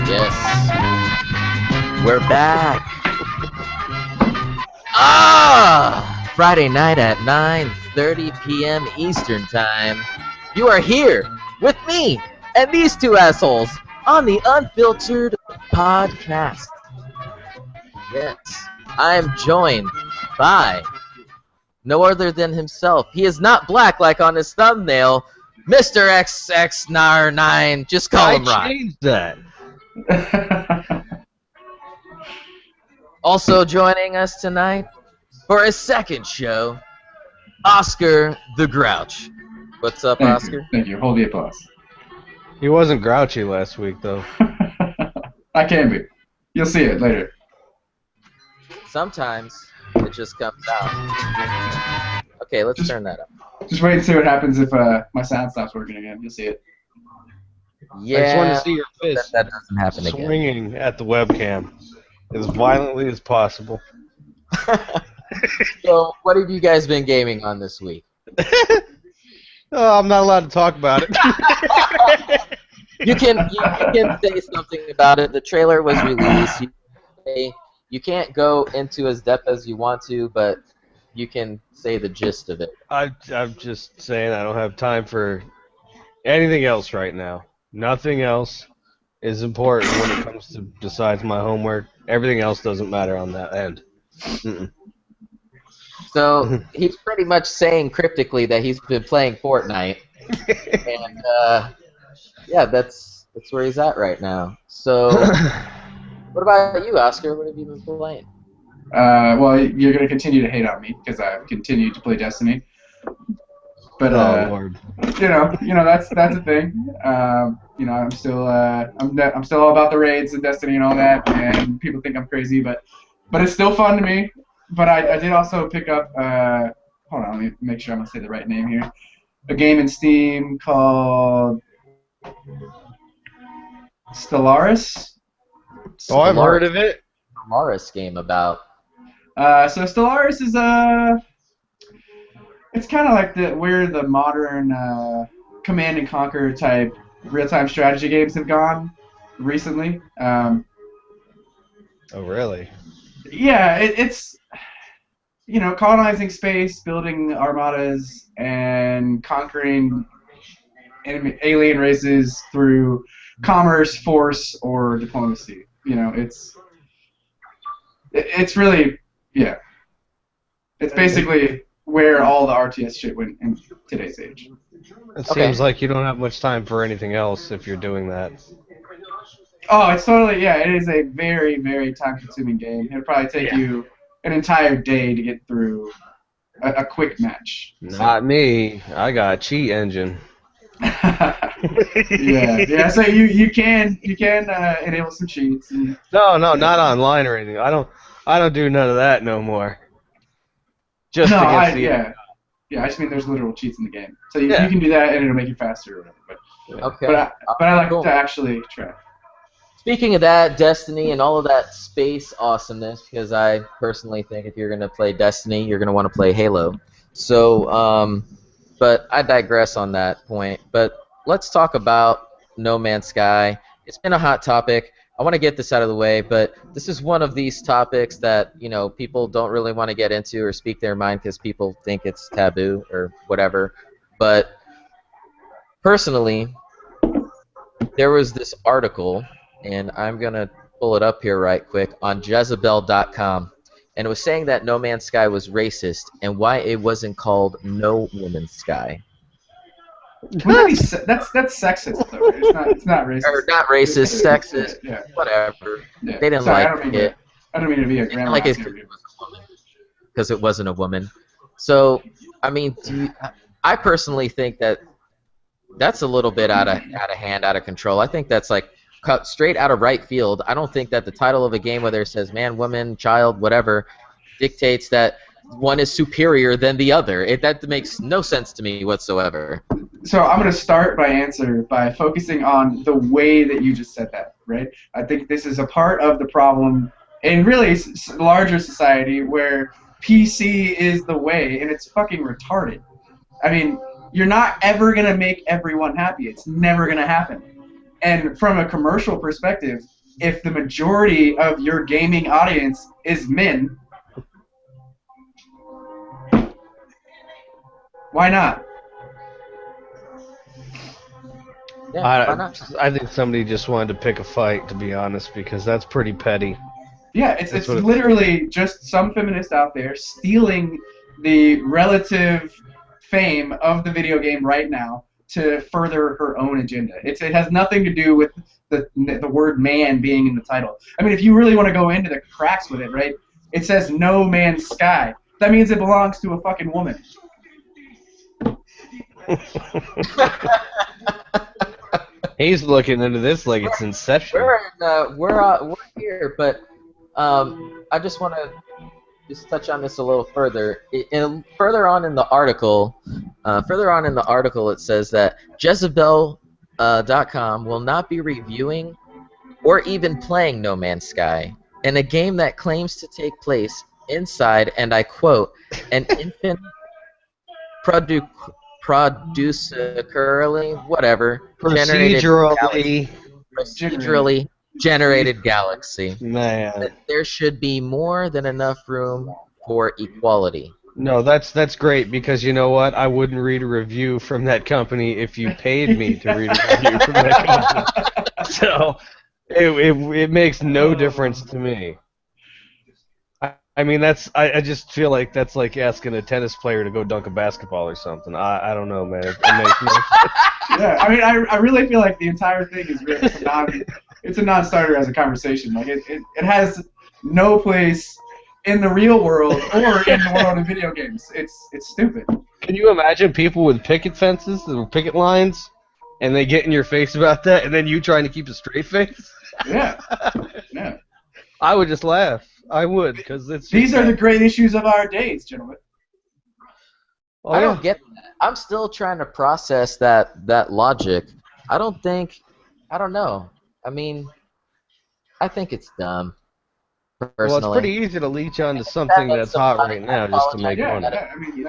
Yes, we're back. Friday night at 9:30 p.m. Eastern Time. You are here with me and these two assholes on the Unfiltered podcast. Yes, I am joined by no other than himself. He is not black like on his thumbnail, Mr. XX9. Just call him I Ryan. changed that. Also joining us tonight for his second show, Oscar the Grouch. What's up, Oscar? Thank you. Hold the applause. He wasn't grouchy last week, though. I can be. You'll see it later. Sometimes it just comes out. Okay, let's turn that up. Just wait and see what happens if my sound stops working again. You'll see it. Yeah, I just want to see your fist that doesn't happen again. swinging at the webcam as violently as possible. So, what have you guys been gaming on this week? Oh, I'm not allowed to talk about it. You can say something about it. The trailer was released. You can't go into as depth as you want to, but you can say the gist of it. I'm just saying I don't have time for anything else right now. Nothing else is important when it comes to besides my homework. Everything else doesn't matter on that end. Mm-mm. So he's pretty much saying cryptically that he's been playing Fortnite, and yeah, that's where he's at right now. So, what about you, Oscar? What have you been playing? Well, you're gonna continue to hate on me because I've continued to play Destiny. But Oh Lord. you know that's a thing. I'm still I'm still all about the raids and Destiny and all that, and people think I'm crazy, but it's still fun to me. But I did also pick up hold on, let me make sure I'm gonna say the right name here. A game in Steam called Stellaris. Oh, I've heard of it. Stellaris game about. So Stellaris is it's kind of like where the modern Command and Conquer type real-time strategy games have gone recently. Oh really? Yeah, it's colonizing space, building armadas, and conquering alien races through commerce, force, or diplomacy. It's really it's basically where all the RTS shit went in today's age. It seems like you don't have much time for anything else if you're doing that. Oh, it's totally, it is a very, very time-consuming game. It'll probably take you an entire day to get through a quick match. Not me. I got a cheat engine. yeah. So you can enable some cheats. And, No, not online or anything. I don't do none of that no more. Just against the I just mean there's literal cheats in the game. So you can do that and it'll make you faster or whatever. But I like to actually try. Speaking of that, Destiny and all of that space awesomeness, because I personally think if you're going to play Destiny, you're going to want to play Halo. So, but I digress on that point. But let's talk about No Man's Sky. It's been a hot topic. I want to get this out of the way, but this is one of these topics that, people don't really want to get into or speak their mind because people think it's taboo or whatever. But personally, there was this article, and I'm going to pull it up here right quick, on Jezebel.com, and it was saying that No Man's Sky was racist and why it wasn't called No Woman's Sky. That's sexist, though. It's not racist. Or not racist, sexist, whatever. Yeah. They didn't like it. I don't mean to be a grandma. Like it because it wasn't a woman. So, I mean, I personally think that's a little bit out of hand, out of control. I think that's like cut straight out of right field. I don't think that the title of a game, whether it says man, woman, child, whatever, dictates that one is superior than the other. That makes no sense to me whatsoever. So I'm going to start my answer by focusing on the way that you just said that, right? I think this is a part of the problem in really larger society where PC is the way, and it's fucking retarded. I mean, You're not ever going to make everyone happy. It's never going to happen. And from a commercial perspective, if the majority of your gaming audience is men, why not? Yeah, why not? I think somebody just wanted to pick a fight, to be honest, because that's pretty petty. Yeah, it's literally just some feminist out there stealing the relative fame of the video game right now to further her own agenda. It has nothing to do with the word man being in the title. I mean, if you really want to go into the cracks with it, right? It says No Man's Sky. That means it belongs to a fucking woman. He's looking into this like it's Inception. We're here, but I just want to just touch on this a little further. Further on in the article, it says that Jezebel.com will not be reviewing or even playing No Man's Sky, in a game that claims to take place inside, and I quote, an infant procedurally generated galaxy. Man. That there should be more than enough room for equality. No, that's great, because you know what? I wouldn't read a review from that company if you paid me to read a review from that company. So it makes no difference to me. I mean, I just feel like that's like asking a tennis player to go dunk a basketball or something. I don't know, man. It makes no sense. Yeah, I mean, I really feel like the entire thing is really it's a non-starter as a conversation. Like it has no place in the real world or in the world of video games. It's stupid. Can you imagine people with picket fences or picket lines, and they get in your face about that, and then you trying to keep a straight face? Yeah. Yeah. I would just laugh. I would, because these are the great issues of our days, gentlemen. I don't get that. I'm still trying to process that logic. I don't know. I mean, I think it's dumb. Personally. Well, it's pretty easy to leech onto something that's hot right now just to make money. I mean,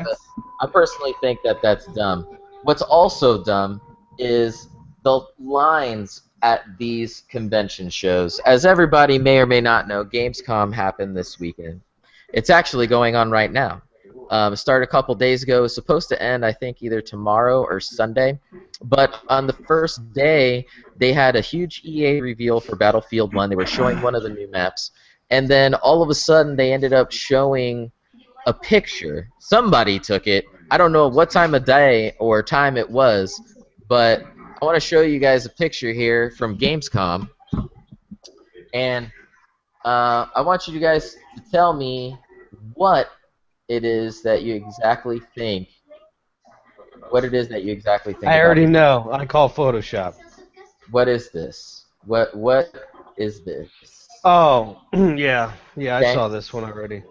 I personally think that that's dumb. What's also dumb is the lines at these convention shows. As everybody may or may not know, Gamescom happened this weekend. It's actually going on right now. It started a couple days ago. It was supposed to end, I think, either tomorrow or Sunday. But on the first day, they had a huge EA reveal for Battlefield 1. They were showing one of the new maps. And then all of a sudden, they ended up showing a picture. Somebody took it. I don't know what time of day or time it was, but I want to show you guys a picture here from Gamescom. And I want you guys to tell me what it is that you exactly think. What it is that you exactly think. I already know. I call Photoshop. What is this? What is this? Oh, yeah. Yeah, Okay. I saw this one already.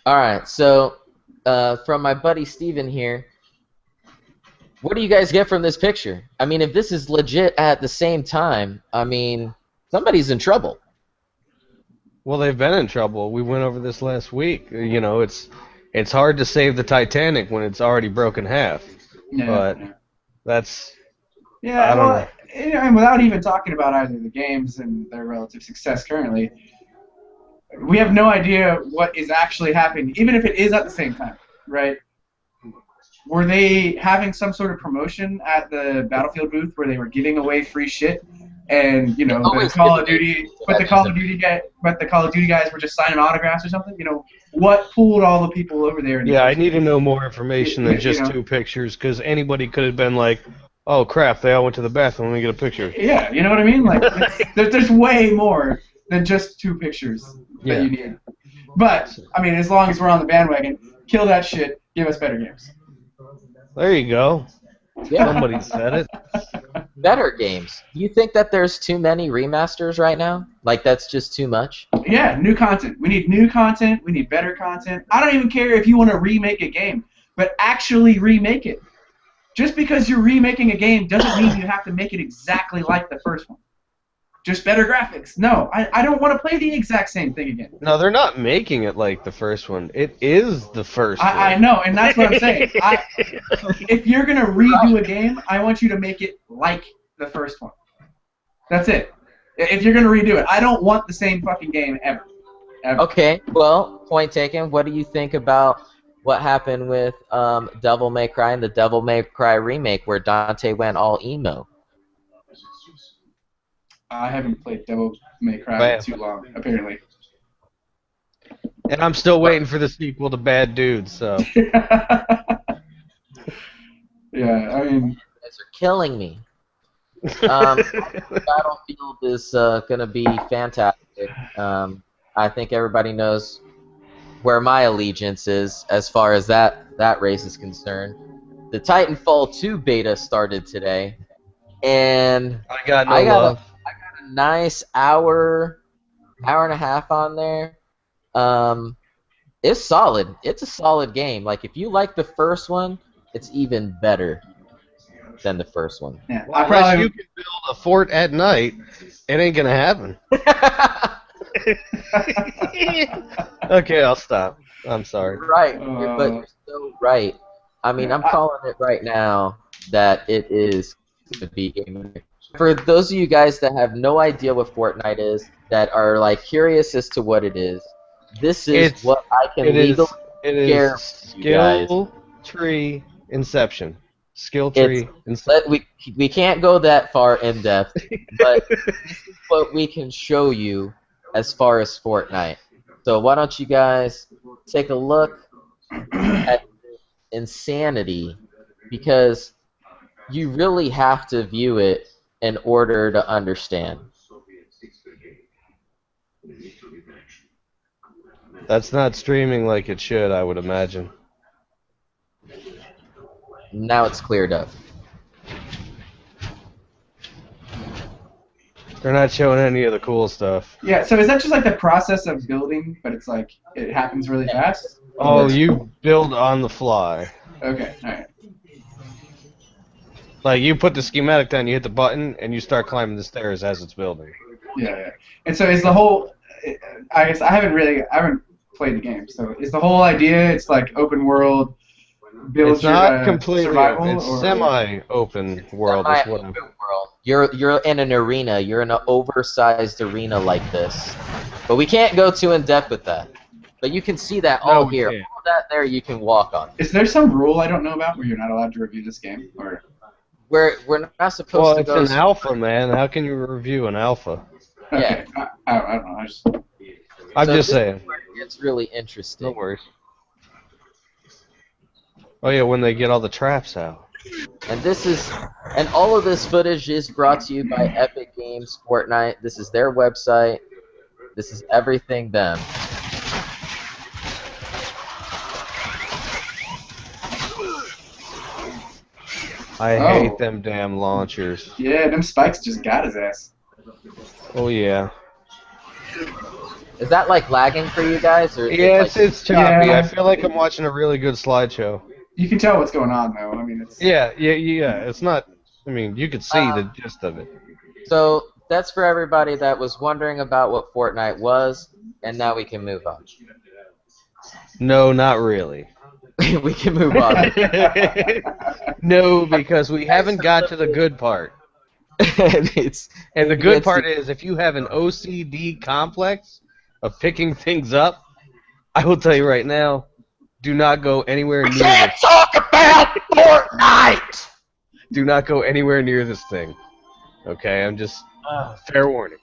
All right, so from my buddy Steven here, what do you guys get from this picture? I mean, if this is legit at the same time, I mean, somebody's in trouble. Well, they've been in trouble. We went over this last week. You know, it's hard to save the Titanic when it's already broken half. Yeah. But that's... Yeah, I don't know. And without even talking about either the games and their relative success currently, we have no idea what is actually happening, even if it is at the same time, right? Were they having some sort of promotion at the Battlefield booth where they were giving away free shit, and you know the Call of Duty guys were just signing autographs or something? You know, what pulled all the people over there? Yeah, I need to know more information than just two pictures, because anybody could have been like, oh crap, they all went to the bathroom, let me get a picture. Yeah, you know what I mean? Like, there's way more than just two pictures that you need. But, I mean, as long as we're on the bandwagon, kill that shit, give us better games. There you go. Yeah. Somebody said it. Better games. Do you think that there's too many remasters right now? Like, that's just too much? Yeah, new content. We need new content. We need better content. I don't even care if you want to remake a game, but actually remake it. Just because you're remaking a game doesn't mean you have to make it exactly like the first one. just better graphics. No, I don't want to play the exact same thing again. No, they're not making it like the first one. It is the first one. I know, and that's what I'm saying. If you're gonna redo a game, I want you to make it like the first one. That's it. If you're gonna redo it, I don't want the same fucking game ever. Okay, well, point taken. What do you think about what happened with Devil May Cry and the Devil May Cry remake where Dante went all emo? I haven't played Devil May Cry Bam. in too long, apparently. And I'm still waiting for the sequel to Bad Dudes, so. Yeah, I mean... You guys are killing me. Battlefield is going to be fantastic. I think everybody knows where my allegiance is as far as that race is concerned. The Titanfall 2 beta started today, and I got no I got love. a nice hour and a half on there. It's solid. It's a solid game. Like, if you like the first one, it's even better than the first one. Yeah, Well, unless you can build a fort at night, it ain't gonna happen. Okay, I'll stop. I'm sorry. Right, but you're so right. I mean, I'm calling it right now that it is going to be game of the year. For those of you guys that have no idea what Fortnite is, that are like curious as to what it is, this is what I can legally share with you guys. Skill tree inception. Skill tree inception. We can't go that far in depth, but this is what we can show you as far as Fortnite. So why don't you guys take a look at insanity, because you really have to view it in order to understand. That's not streaming like it should, I would imagine. Now it's cleared up. They're not showing any of the cool stuff. Yeah, so is that just like the process of building, but it's like it happens really fast? Oh, you build on the fly. Okay, alright. Like, you put the schematic down, you hit the button, and you start climbing the stairs as it's building. Yeah. And so is the whole... I guess I haven't played the game, so is the whole idea it's like open world, build it's not completely survival? It's semi-open world. Semi-open world. You're in an arena. You're in an oversized arena like this. But we can't go too in depth with that. But you can see that all here. Can't. All that there you can walk on. Is there some rule I don't know about where you're not allowed to review this game? Or We're not supposed to go... Well, it's an alpha, man. How can you review an alpha? okay. I don't know. I'm just saying. It's really interesting. No worries. Oh yeah, when they get all the traps out. And all of this footage is brought to you by Epic Games Fortnite. This is their website. This is everything them. I hate them damn launchers. Yeah, them spikes just got his ass. Oh yeah. Is that like lagging for you guys, or? Yeah, it's choppy. Yeah. I feel like I'm watching a really good slideshow. You can tell what's going on though. I mean, it's Yeah. It's not. I mean, you could see the gist of it. So that's for everybody that was wondering about what Fortnite was, and now we can move on. No, not really. We can move on. No, because we haven't got to the good part. And the good part is, if you have an OCD complex of picking things up, I will tell you right now, do not go anywhere near Can't this. talk about Fortnite! Do not go anywhere near this thing. Okay, I'm just fair warning.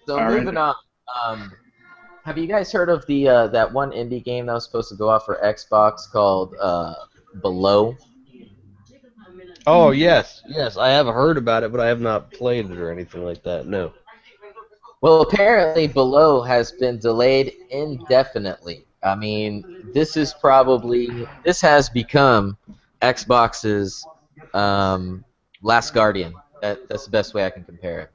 So All right. moving on. Have you guys heard of the that one indie game that was supposed to go out for Xbox called Below? Oh yes, I have heard about it, but I have not played it or anything like that. No. Well, apparently Below has been delayed indefinitely. I mean, this has become Xbox's Last Guardian. That's the best way I can compare it.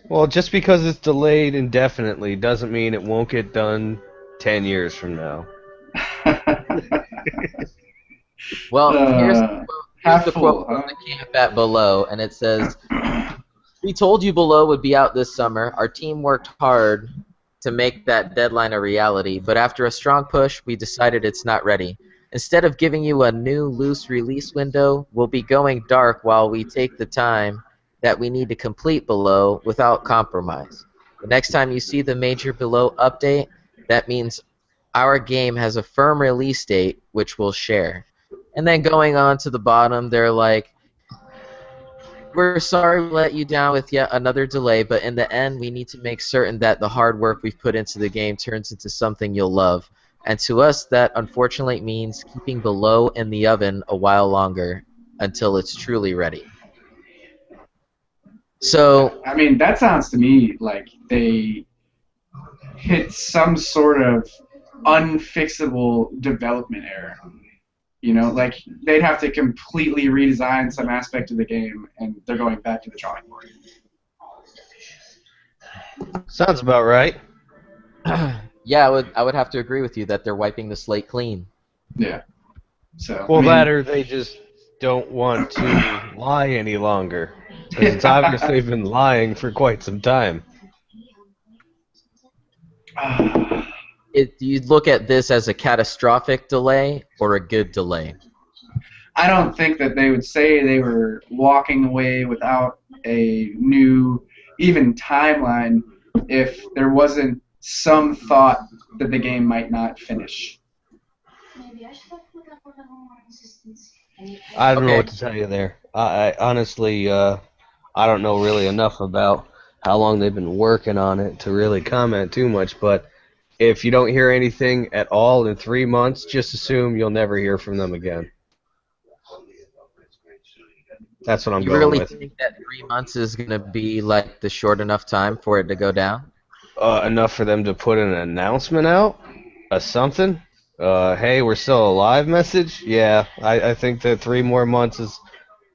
Well, just because it's delayed indefinitely doesn't mean it won't get done 10 years from now. Well, here's the half quote full, from the camp at Below, and it says, We told you Below would be out this summer. Our team worked hard to make that deadline a reality, but after a strong push, we decided it's not ready. Instead of giving you a new loose release window, we'll be going dark while we take the time that we need to complete Below without compromise. The next time you see the major Below update, that means our game has a firm release date, which we'll share. And then going on to the bottom, they're like, we're sorry we let you down with yet another delay, but in the end, we need to make certain that the hard work we've put into the game turns into something you'll love. And to us, that unfortunately means keeping Below in the oven a while longer until it's truly ready. So, I mean, that sounds to me like they hit some sort of unfixable development error. You know, like they'd have to completely redesign some aspect of the game, and they're going back to the drawing board. Sounds about right. yeah, I would have to agree with you that they're wiping the slate clean. Yeah. So. Well, I mean, that or they just don't want to lie any longer. Because it's obvious they've been lying for quite some time. Do you look at this as a catastrophic delay or a good delay? I don't think that they would say they were walking away without a new, even timeline, if there wasn't some thought that the game might not finish. I don't know Okay. what to tell you there. I honestly, I don't know really enough about how long they've been working on it to really comment too much, but if you don't hear anything at all in 3 months, just assume you'll never hear from them again. That's what I'm You going really with. think that 3 months is going to be like the short enough time for it to go down? Enough for them to put an announcement out? Something? Hey, we're still alive message? Yeah, I think that 3 more months is...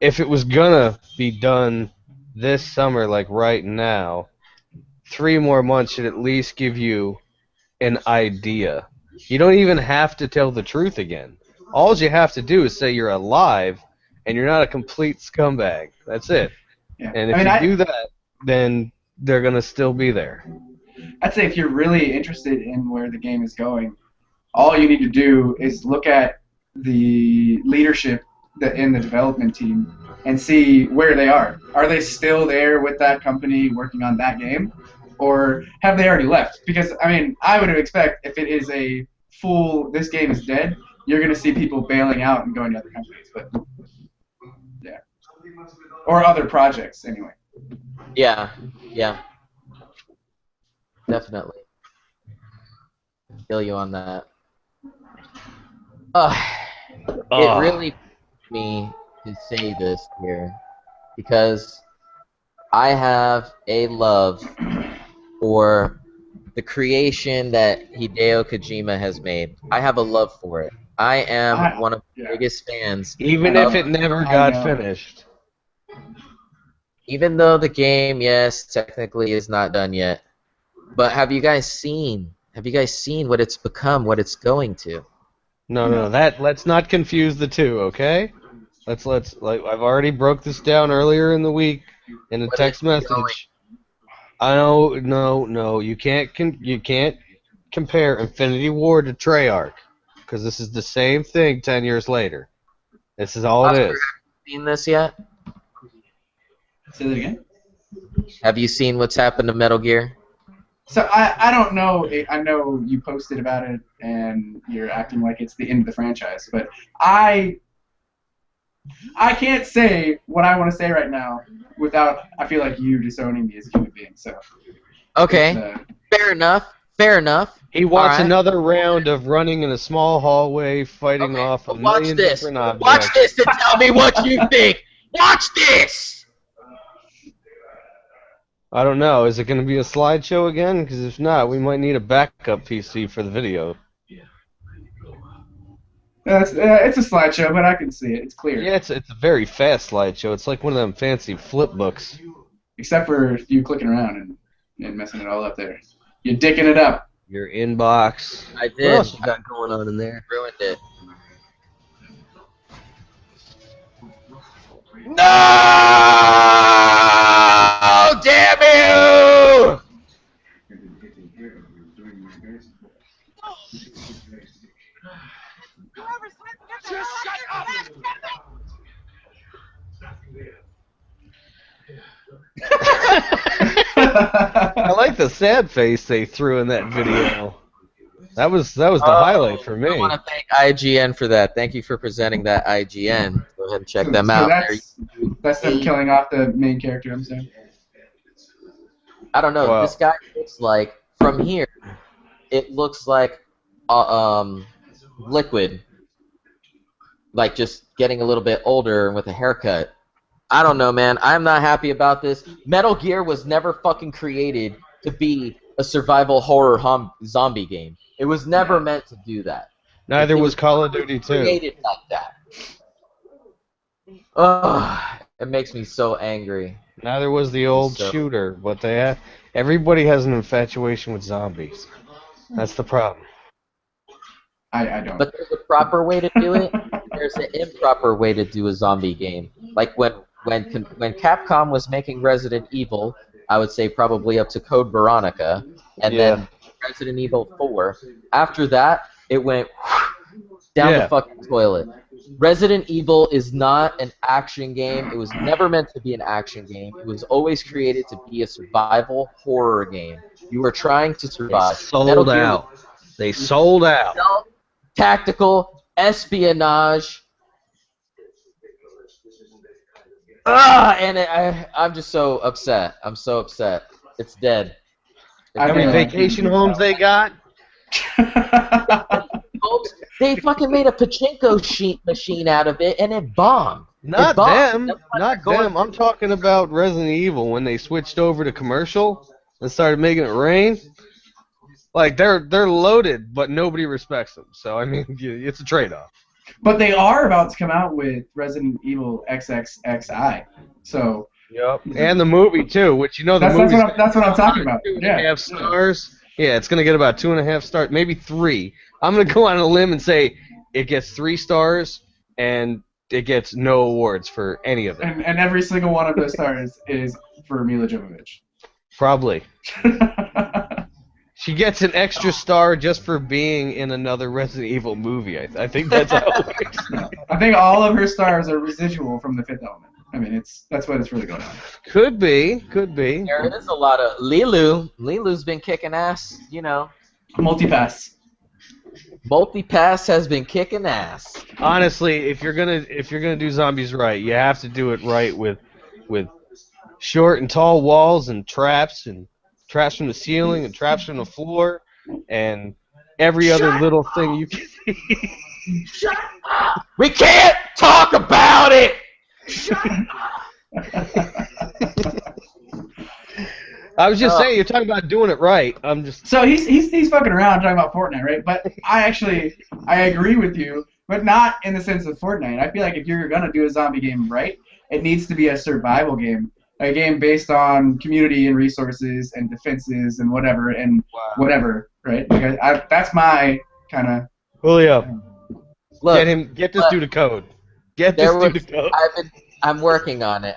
If it was gonna be done this summer, like right now, 3 more months should at least give you an idea. You don't even have to tell the truth again. All you have to do is say you're alive and you're not a complete scumbag. That's it. Yeah. And if I mean, you do that, then they're gonna still be there. I'd say if you're really interested in where the game is going, all you need to do is look at the leadership in the development team and see where they are. Are they still there with that company working on that game? Or have they already left? Because, I mean, I would expect if it is a full, this game is dead, you're going to see people bailing out and going to other companies. But, yeah. Or other projects, anyway. Yeah, definitely. Feel you on that. It really pains me to say this here because I have a love for the creation that Hideo Kojima has made. I have a love for it. I am one of the biggest fans. Even if it never got finished. Even though the game, yes, technically is not done yet. But have you guys seen what it's become, what it's going to? No, let's not confuse the two, okay? Let's like I've already broke this down earlier in the week in a text message. I know, no, you can't compare Infinity War to Treyarch because this is the same thing 10 years later. This is all it is. Have you seen this yet? Say that again? Have you seen what's happened to Metal Gear? So I don't know. I know you posted about it and you're acting like it's the end of the franchise, but I can't say what I want to say right now without I feel like you disowning me as a human being. So okay, fair enough. He wants another round of running in a small hallway, fighting off a million different objects. Watch this and tell me what you think. Watch this. I don't know. Is it going to be a slideshow again? Because if not, we might need a backup PC for the video. It's a slideshow, but I can see it. It's clear. Yeah, it's a very fast slideshow. It's like one of them fancy flip books. Except for you clicking around and messing it all up there. You're dicking it up. Your inbox. I did. What else you got going on in there? Ruined it. No! I like the sad face they threw in that video. That was the highlight for I want me. to thank IGN for that. Thank you for presenting that, IGN. Go ahead and check them So out. that's them killing off the main character. I'm saying. I don't know. This Well, guy looks like, from here, it looks like Liquid, like just getting a little bit older and with a haircut. I don't know, man. I'm not happy about this. Metal Gear was never fucking created to be a survival horror zombie game. It was never meant to do that. neither It was Call of Duty 2. created like that. Ugh, it makes me so angry. Neither was the old So- shooter. But everybody has an infatuation with zombies. That's the problem. I don't. But there's a proper way to do it. There's an improper way to do a zombie game. Like when Capcom was making Resident Evil, I would say probably up to Code Veronica, and then Resident Evil 4. After that, it went down the fucking toilet. Resident Evil is not an action game. It was never meant to be an action game. It was always created to be a survival horror game. You were trying to survive. Sold out. They sold out. Tactical espionage. I'm just so upset. I'm so upset. It's dead. How many vacation homes they got? They fucking made a pachinko machine out of it, and it bombed. Not It bombed. them. Not them. I'm talking about Resident Evil when they switched over to commercial and started making it rain. Like they're loaded, but nobody respects them. So I mean, it's a trade-off. But they are about to come out with Resident Evil XXXI. So. Yep. And the movie too, which the movie. That's what I'm talking about. 2.5 stars. Yeah, it's gonna get about 2.5 stars, maybe 3. I'm gonna go on a limb and say it gets 3 stars and it gets no awards for any of them. And every single one of those stars is for Mila Jovovich. Probably. She gets an extra star just for being in another Resident Evil movie. I think that's how it works. I think all of her stars are residual from The Fifth Element. I mean, that's what it's really going on. Could be. There is a lot of Lilu. Lilu's been kicking ass, Multipass. Multipass has been kicking ass. Honestly, if you're gonna do zombies right, you have to do it right with short and tall walls and traps from the ceiling and traps from the floor and every other little thing you can. Shut up! We can't talk about it. I was just saying, you're talking about doing it right. I'm just. So he's fucking around talking about Fortnite, right? But I agree with you, but not in the sense of Fortnite. I feel like if you're gonna do a zombie game right, it needs to be a survival game, a game based on community and resources and defenses and whatever, right? Like that's my kind of. Julio, Look, get this dude a code. Get this dude a code. I'm working on it.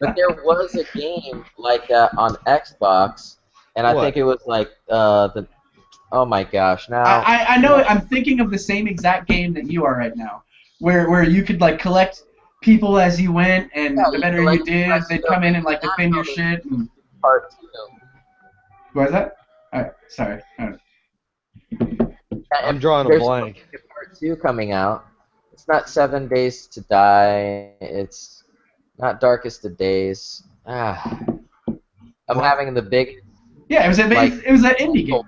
But there was a game like that on Xbox, and I think it was like the. Oh my gosh! Now I know. I'm thinking of the same exact game that you are right now, where you could like collect people as you went, and the better you did, they'd come in and like defend your shit. And... Part 2. What is that? Sorry. I'm drawing a blank. Part 2 coming out. It's not 7 Days to Die. It's not Darkest of Days. I'm having the big. Yeah, it was an indie game,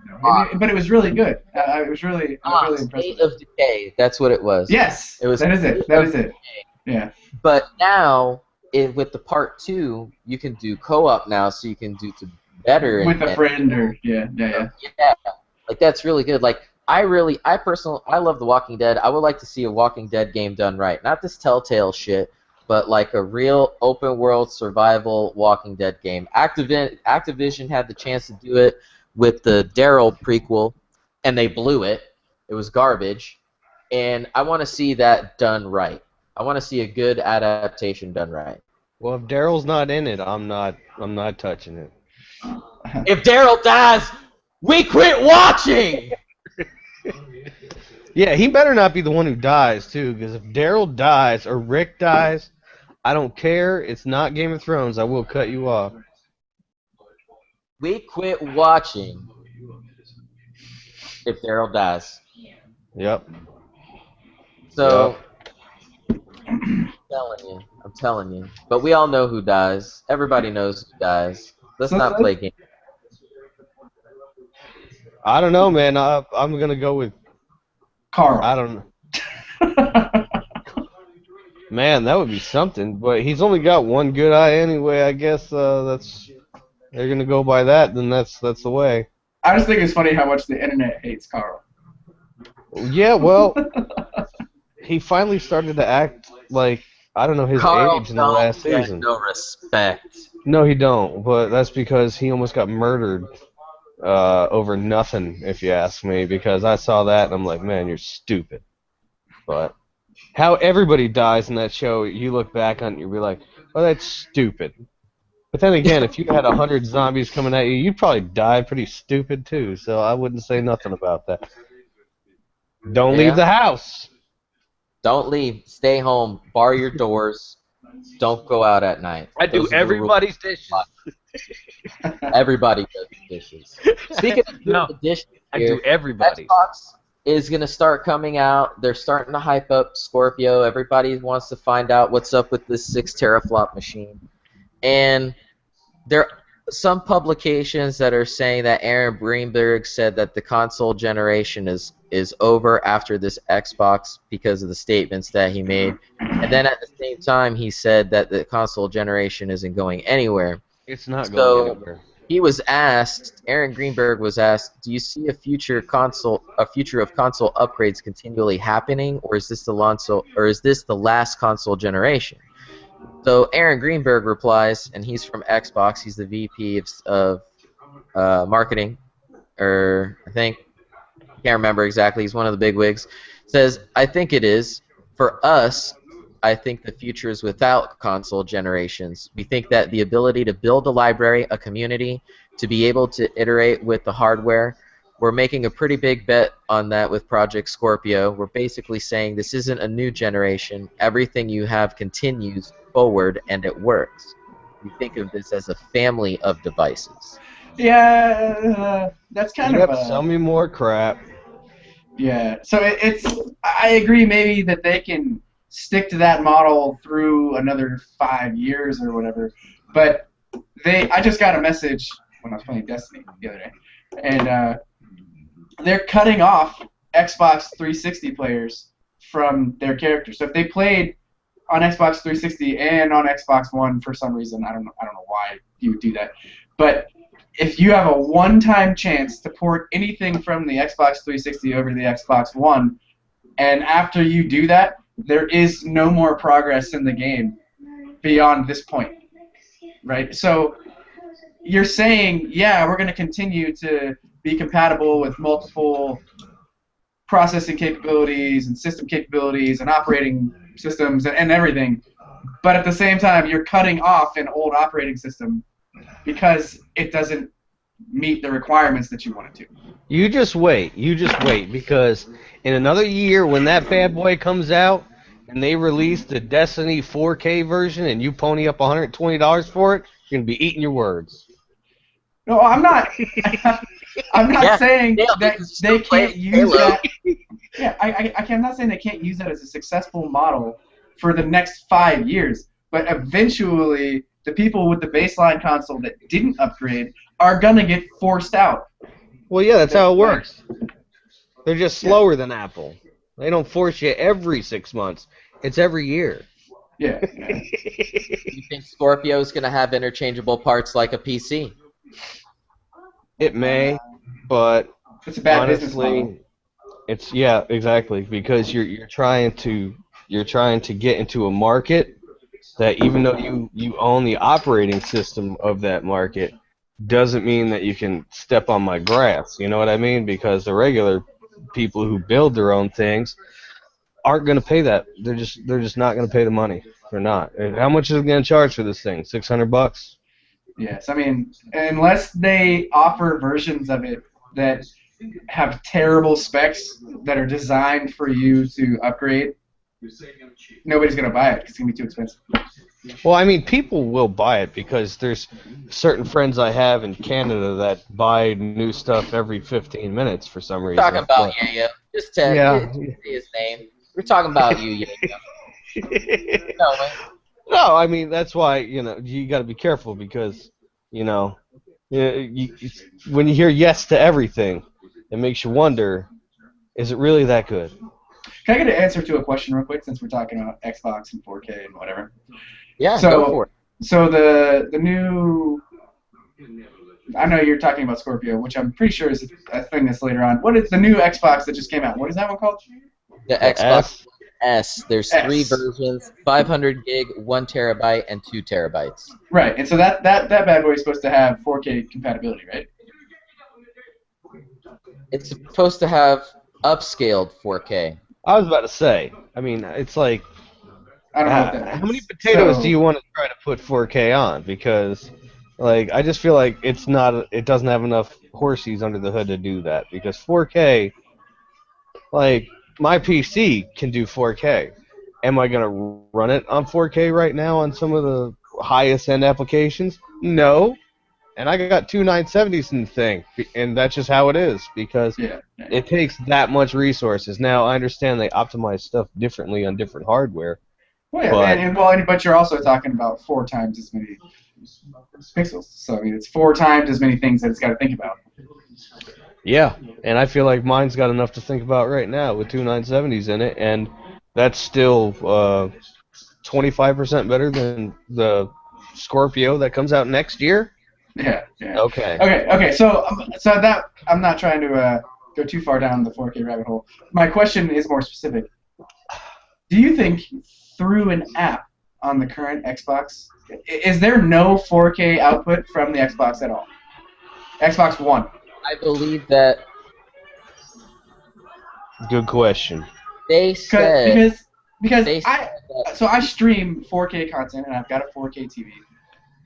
but it was really good. I was really impressed. State of Decay. That's what it was. Yes, that is it. Yeah. But now, with the part 2, you can do co-op now, so you can do to better. With a friend or yeah. Like that's really good. Like I love The Walking Dead. I would like to see a Walking Dead game done right. Not this Telltale shit, but like a real open world survival Walking Dead game. Activision had the chance to do it with the Daryl prequel, and they blew it. It was garbage. And I want to see that done right. I want to see a good adaptation done right. Well, if Daryl's not in it, I'm not touching it. If Daryl dies, we quit watching! Yeah, he better not be the one who dies, too, because if Daryl dies or Rick dies, I don't care. It's not Game of Thrones. I will cut you off. We quit watching if Daryl dies. Yep. So, Yep. I'm telling you. But we all know who dies. Everybody knows who dies. Let's So not play games. I don't know, man. I'm gonna go with. Carl. I don't know. Man, that would be something. But he's only got one good eye anyway. I guess that's they're gonna go by that. Then that's the way. I just think it's funny how much the internet hates Carl. Yeah. Well, he finally started to act like I don't know his Carl age in the don't last get season. no respect. No, he don't. But that's because he almost got murdered over nothing, if you ask me. Because I saw that and I'm like, man, you're stupid. But how everybody dies in that show, you look back on it, you'll be like, oh, that's stupid. But then again, if you had 100 zombies coming at you, you'd probably die pretty stupid too. So I wouldn't say nothing about that. Don't leave Yeah? the house. Don't leave. Stay home. Bar your doors. Don't go out at night. I do Those are the rules. everybody's dishes. Everybody does the dishes. Speaking of doing No, the dishes I here, do everybody's. Xbox is going to start coming out. They're starting to hype up Scorpio. Everybody wants to find out what's up with this 6 teraflop machine. And there are some publications that are saying that Aaron Greenberg said that the console generation is over after this Xbox because of the statements that he made. And then at the same time, he said that the console generation isn't going anywhere. It's not So going anywhere. he was asked, Aaron Greenberg was asked, do you see a future of console upgrades continually happening, or is this the last console generation? So Aaron Greenberg replies, and he's from Xbox. He's the VP of marketing, or I think, can't remember exactly. He's one of the bigwigs. Says, I think it is. For us, I think the future is without console generations. We think that the ability to build a library, a community, to be able to iterate with the hardware, we're making a pretty big bet on that with Project Scorpio. We're basically saying this isn't a new generation. Everything you have continues forward, and it works. We think of this as a family of devices. Yeah, that's kind Yep, of sell me more crap. yeah. So it's I agree maybe that they can stick to that model through another 5 years or whatever. But I just got a message when I was playing Destiny the other day, and they're cutting off Xbox 360 players from their characters. So if they played on Xbox 360 and on Xbox One for some reason, I don't know why you would do that, but if you have a one-time chance to port anything from the Xbox 360 over to the Xbox One, and after you do that, there is no more progress in the game beyond this point, right? So you're saying, yeah, we're going to continue to be compatible with multiple processing capabilities and system capabilities and operating systems and everything, but at the same time, you're cutting off an old operating system because it doesn't meet the requirements that you want it to. You just wait, because in another year when that bad boy comes out and they release the Destiny 4K version and you pony up $120 for it, you're going to be eating your words. No, I'm not. I'm not Yeah, saying yeah, that because they still play can't use Halo. that. Yeah, I'm not saying they can't use that as a successful model for the next 5 years, but eventually the people with the baseline console that didn't upgrade are gonna get forced out. Well, yeah, that's how it works. They're just slower than Apple. They don't force you every 6 months. It's every year. Yeah. You think Scorpio is going to have interchangeable parts like a PC? It may, but It's a bad business model. honestly, it's exactly, because you're trying to get into a market that even though you own the operating system of that market doesn't mean that you can step on my grass. You know what I mean? Because the regular people who build their own things aren't going to pay that. They're just not going to pay the money. They're not. And how much is it going to charge for this thing? $600? Yes, I mean, unless they offer versions of it that have terrible specs that are designed for you to upgrade, nobody's gonna buy it because it's gonna be too expensive. Well, I mean, people will buy it because there's certain friends I have in Canada that buy new stuff every 15 minutes for some Talking reason. about But Yayo. Just yeah. say his name. We're talking about you, Yayo. No, man. No, I mean that's why you got to be careful because you know when you hear yes to everything, it makes you wonder, is it really that good? Can I get an answer to a question real quick since we're talking about Xbox and 4K and whatever? Yeah, go So for it. so the new, I know you're talking about Scorpio, which I'm pretty sure is a thing that's later on. What is the new Xbox that just came out? What is that one called? The The Xbox S. S. There's three S. versions: 500 gig, 1 terabyte, and 2 terabytes. Right, and so that bad boy is supposed to have 4K compatibility, right? It's supposed to have upscaled 4K. I was about to say. I mean, it's like I don't know what that how many means. potatoes do So you want to try to put 4K on? Because like I just feel like it doesn't have enough horsies under the hood to do that because 4K. Like, my PC can do 4K. Am I going to run it on 4K right now on some of the highest end applications? No. And I got two 970s in the thing, and that's just how it is because yeah. it takes that much resources. Now, I understand they optimize stuff differently on different hardware, Well, yeah, but but you're also talking about 4 times as many pixels. So I mean, it's 4 times as many things that it's got to think about. yeah, and I feel like mine's got enough to think about right now with two 970s in it, and that's still 25% better than the Scorpio that comes out next year. Yeah, yeah. Okay. Okay. So that I'm not trying to go too far down the 4K rabbit hole. My question is more specific. Do you think through an app on the current Xbox, is there no 4K output from the Xbox at all? Xbox One. I believe that Good question. they Because said because because they said that I stream 4K content and I've got a 4K TV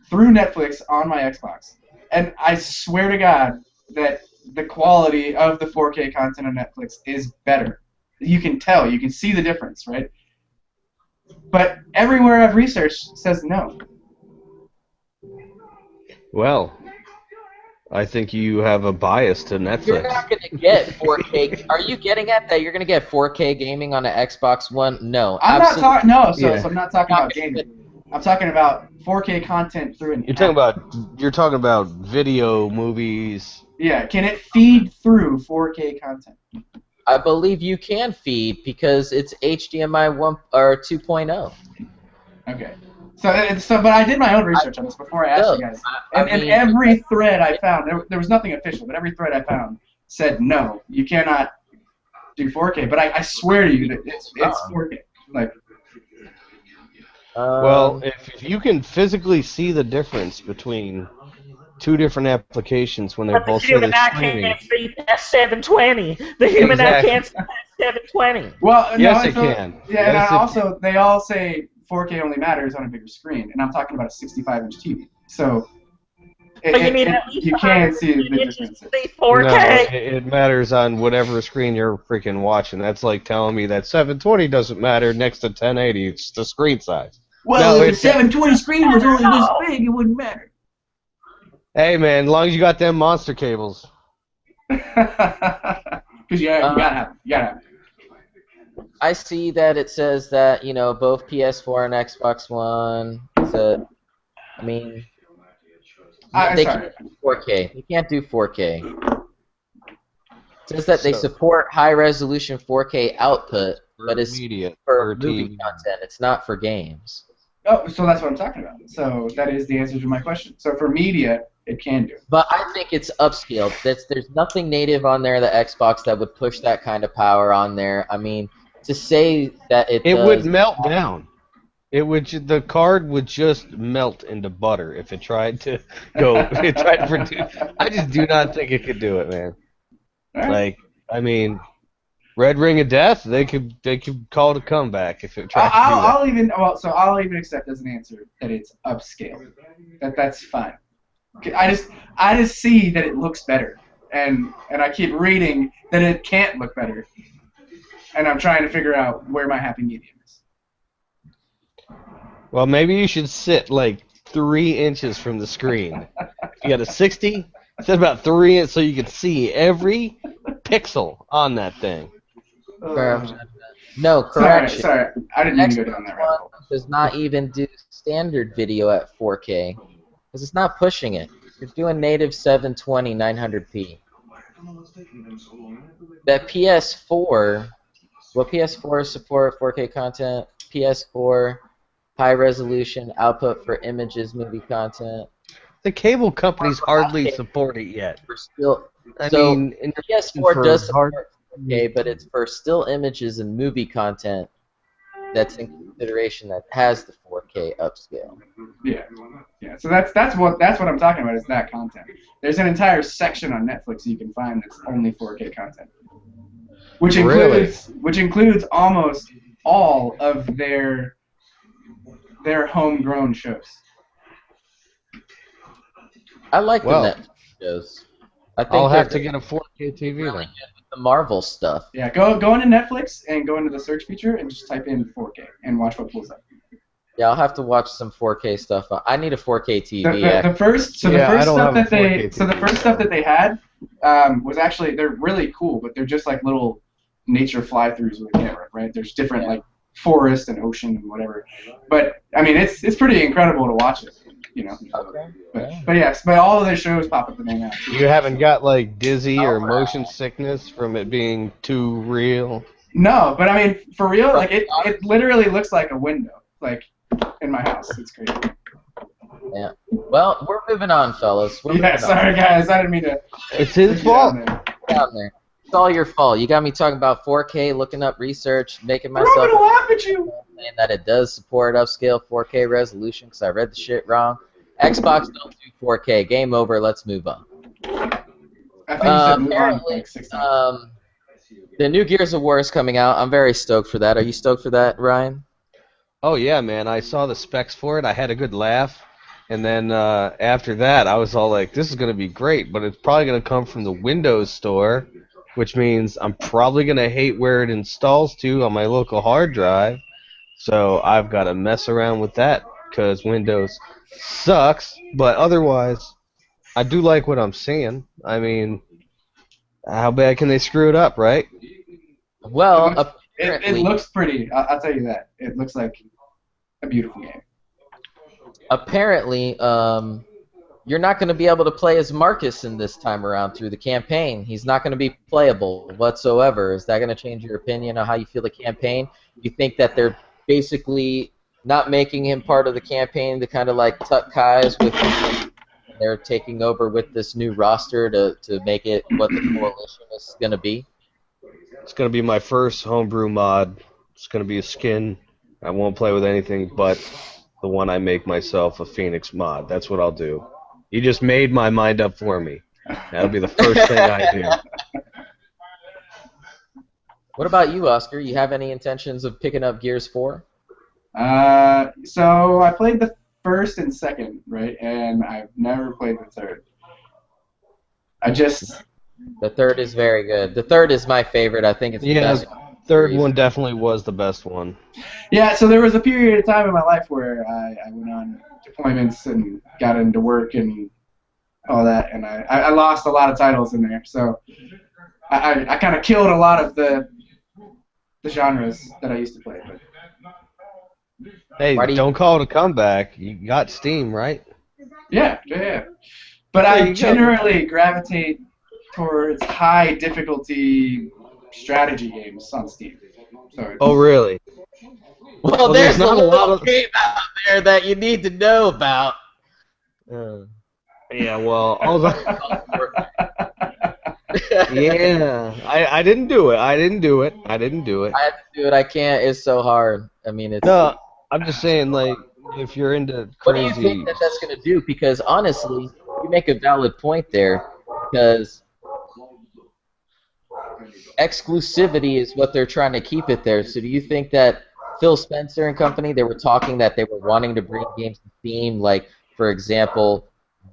through Netflix on my Xbox, and I swear to God that the quality of the 4K content on Netflix is better. You can tell, you can see the difference, right? But everywhere I've researched says no. Well, I think you have a bias to you're Netflix. not going to get 4K. Are you getting at that you're going to get 4K gaming on an Xbox One? No, I'm not absolutely. talking. No, so Yeah. so I'm not talking Not about gonna gaming. I'm talking about 4K content through an app. You're talking about video, movies. Yeah, can it feed through 4K content? I believe you can feed because it's HDMI 1 or 2.0. Okay. But I did my own research on this before I asked you guys. And I mean, every thread I found, there was nothing official, but every thread I found said no, you cannot do 4K. But I swear to you that it's 4K. Like, Well, if you can physically see the difference between two different applications when they But the both say human they're eye streaming. can't see past 720. The human eye Exactly. can't see past 720. well, Yes, no, it so, can. Yeah, Yes, and it also they all say 4K only matters on a bigger screen, and I'm talking about a 65-inch TV. So But you need at least you can see the 150 inches differences. to see No, 4K. it matters on whatever screen you're freaking watching. That's like telling me that 720 doesn't matter next to 1080. It's the screen size. Well, No, if a it. 720 screen was only this big, it wouldn't matter. Hey man, as long as you got them monster cables. Because you gotta have them. You gotta have them. I see that it says that both PS4 and Xbox One. So, I mean, they Sorry. can't do 4K. They can't do 4K. It says that they So- support high-resolution 4K output, but it's Media for or movie TV. content. It's not for games. Oh, so that's what I'm talking about. So that is the answer to my question. So for media, it can do it. But I think it's upscaled. There's nothing native on there, the Xbox, that would push that kind of power on there. I mean, to say that it does, would melt down. The card would just melt into butter if it tried to go. It tried to produce. I just do not think it could do it, man. All right. Like, I mean, Red Ring of Death, they could call it a comeback if it tried to do that. I'll even accept as an answer that it's upscaled. That's fine. I just see that it looks better, and I keep reading that it can't look better, and I'm trying to figure out where my happy medium is. Well, maybe you should sit like 3 inches from the screen. If you got a 60, sit about 3 inches so you can see every pixel on that thing. No, Sorry, correction. sorry. I didn't mean to go down that rabbit One hole. does not even do standard video at 4K because it's not pushing it. You're doing native 720 900p. That PS4, will PS4 support 4K content? PS4 high resolution output for images, movie content. The cable companies hardly support it yet. For still, I so mean, in PS4 for does hard. support 4K, but it's for still images and movie content that's in consideration that has the 4K upscale. Yeah, yeah. So that's what I'm talking about is that content. There's an entire section on Netflix you can find that's only 4K content, which includes almost all of their homegrown shows. I like Well, the Netflix shows. I think I'll they're have to get a 4K TV really then. good with the Marvel stuff. Yeah, go into Netflix and go into the search feature and just type in 4K and watch what pulls up. Yeah, I'll have to watch some 4K stuff. I need a 4K TV. The first stuff that they had was actually they're really cool, but they're just like little nature fly-throughs with a camera, right? There's different like forest and ocean and whatever, but I mean it's pretty incredible to watch it, you know. Okay. But all of their shows pop up in there now. You haven't got like dizzy or motion sickness from it being too real? No, but I mean for real, like it literally looks like a window, like in my house. It's crazy. Yeah. Well, we're moving on, fellas. Sorry guys, I didn't mean to. It's his fault. Down there. It's all your fault. You got me talking about 4K, looking up research, making myself I'm gonna laugh at you. saying that it does support upscale 4K resolution because I read the shit wrong. Xbox don't do 4K. Game over. Let's move on. I think you said move on like 6 times. The new Gears of War is coming out. I'm very stoked for that. Are you stoked for that, Ryan? Oh yeah, man! I saw the specs for it. I had a good laugh, and then after that, I was all like, "This is gonna be great," but it's probably gonna come from the Windows Store, which means I'm probably gonna hate where it installs to on my local hard drive. So I've got to mess around with that because Windows sucks. But otherwise, I do like what I'm seeing. I mean, how bad can they screw it up, right? Well, It looks pretty. I'll tell you that. It looks like a beautiful game. apparently, you're not going to be able to play as Marcus in this time around through the campaign. He's not going to be playable whatsoever. Is that going to change your opinion on how you feel the campaign? You think that they're basically not making him part of the campaign to kind of like tuck ties with him? They're taking over with this new roster to make it what the coalition is going to be? It's going to be my first homebrew mod. It's going to be a skin. I won't play with anything but the one I make myself, a Phoenix mod. That's what I'll do. You just made my mind up for me. That'll be the first thing I do. What about you, Oscar? You have any intentions of picking up Gears 4? So I played the first and second, right? And I've never played the third. The third is very good. The third is my favorite. I think it's the best. Third one definitely was the best one. Yeah, so there was a period of time in my life where I went on deployments and got into work and all that, and I lost a lot of titles in there. So I kind of killed a lot of the genres that I used to play. But hey, don't call it a comeback. You got Steam, right? Yeah. But I generally gravitate towards high difficulty strategy games on Steam. So oh, really? Well, there's not a lot of game out there that you need to know about. Yeah, well, yeah, I didn't do it. I had to do it. I can't. It's so hard. I mean, it's. No, I'm just saying, like, if you're into crazy. What do you think that's going to do? Because honestly, you make a valid point there. Because exclusivity is what they're trying to keep it there. So do you think that Phil Spencer and company, they were talking that they were wanting to bring games to Steam, like, for example,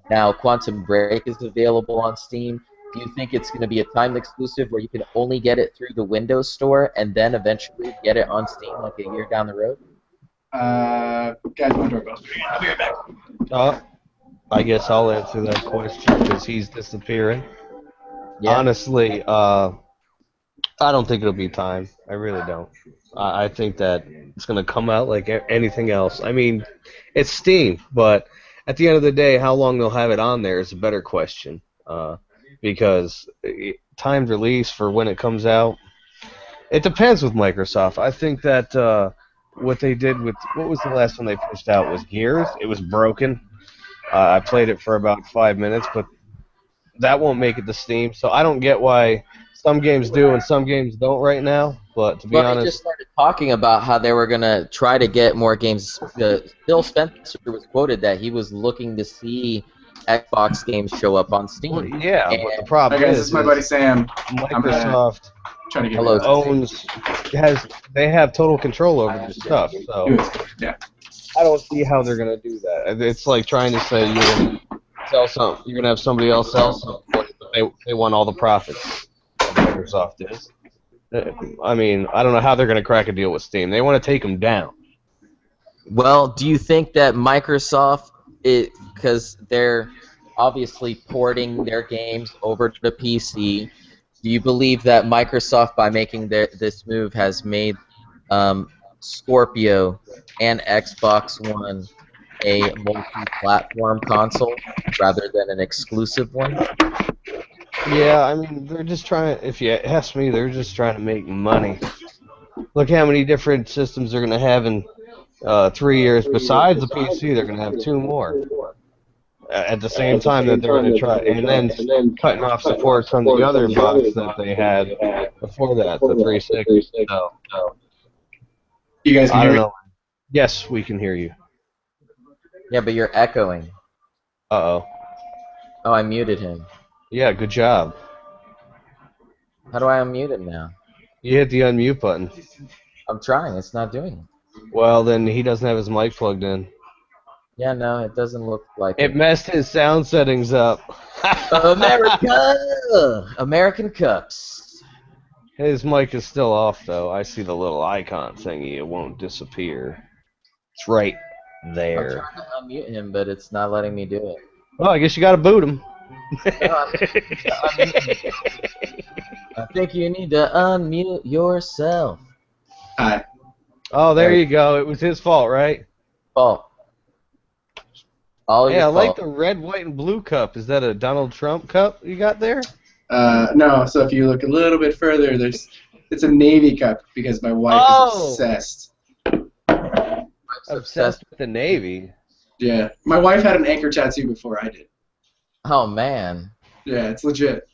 now Quantum Break is available on Steam. Do you think it's going to be a timed exclusive where you can only get it through the Windows Store and then eventually get it on Steam like a year down the road? Guys, my doorbell. I'll be right back. I guess I'll answer that question because he's disappearing. Yeah. Honestly, I don't think it'll be time. I really don't. I think that it's going to come out like anything else. I mean, it's Steam, but at the end of the day, how long they'll have it on there is a better question. Because timed release for when it comes out, it depends with Microsoft. I think that what they did with, what was the last one they pushed out was Gears. It was broken. I played it for about 5 minutes, but that won't make it to Steam. So I don't get why some games do and some games don't right now. But to be Well, they just honest, started talking about how they were going to try to get more games. Phil Spencer was quoted that he was looking to see Xbox games show up on Steam. well, yeah, but the And- problem Hi guys, is, this is my buddy Sam. Microsoft Trying to get Hello. they have total control over their stuff. So Yeah. I don't see how they're gonna do that. It's like trying to say you're gonna sell something, you're gonna have somebody else sell something, but they want all the profits. Microsoft is. I mean, I don't know how they're gonna crack a deal with Steam. They want to take them down. Well, do you think that Microsoft, because they're obviously porting their games over to PC, do you believe that Microsoft, by making this move, has made Scorpio and Xbox One a multi-platform console rather than an exclusive one? Yeah, I mean, they're just trying. If you ask me, they're just trying to make money. Look how many different systems they're gonna have in 3 years. Besides the PC, they're gonna have 2 more. At the same time that they're going to try, and then cutting off support from the other box that they had before that, the 360. So, You guys can I hear don't me? know. Yes, we can hear you. Yeah, but you're echoing. Uh-oh. Oh, I muted him. Yeah, good job. How do I unmute him now? You hit the unmute button. I'm trying. It's not doing it. Well, then he doesn't have his mic plugged in. Yeah, no, it doesn't look like It messed his sound settings up. America! American Cups. His mic is still off, though. I see the little icon thingy. It won't disappear. It's right I'm there. trying to unmute him, but it's not letting me do it. Well, I guess you got to boot him. I think you need to unmute yourself. Hi. Oh, there you go. It was his fault, right? Fault. All Hey, your I like fault. the red, white, and blue cup. Is that a Donald Trump cup you got there? No, so if you look a little bit further, it's a Navy cup because my wife is obsessed. Obsessed with the Navy. Yeah. My wife had an anchor tattoo before I did. Oh, man. Yeah, it's legit.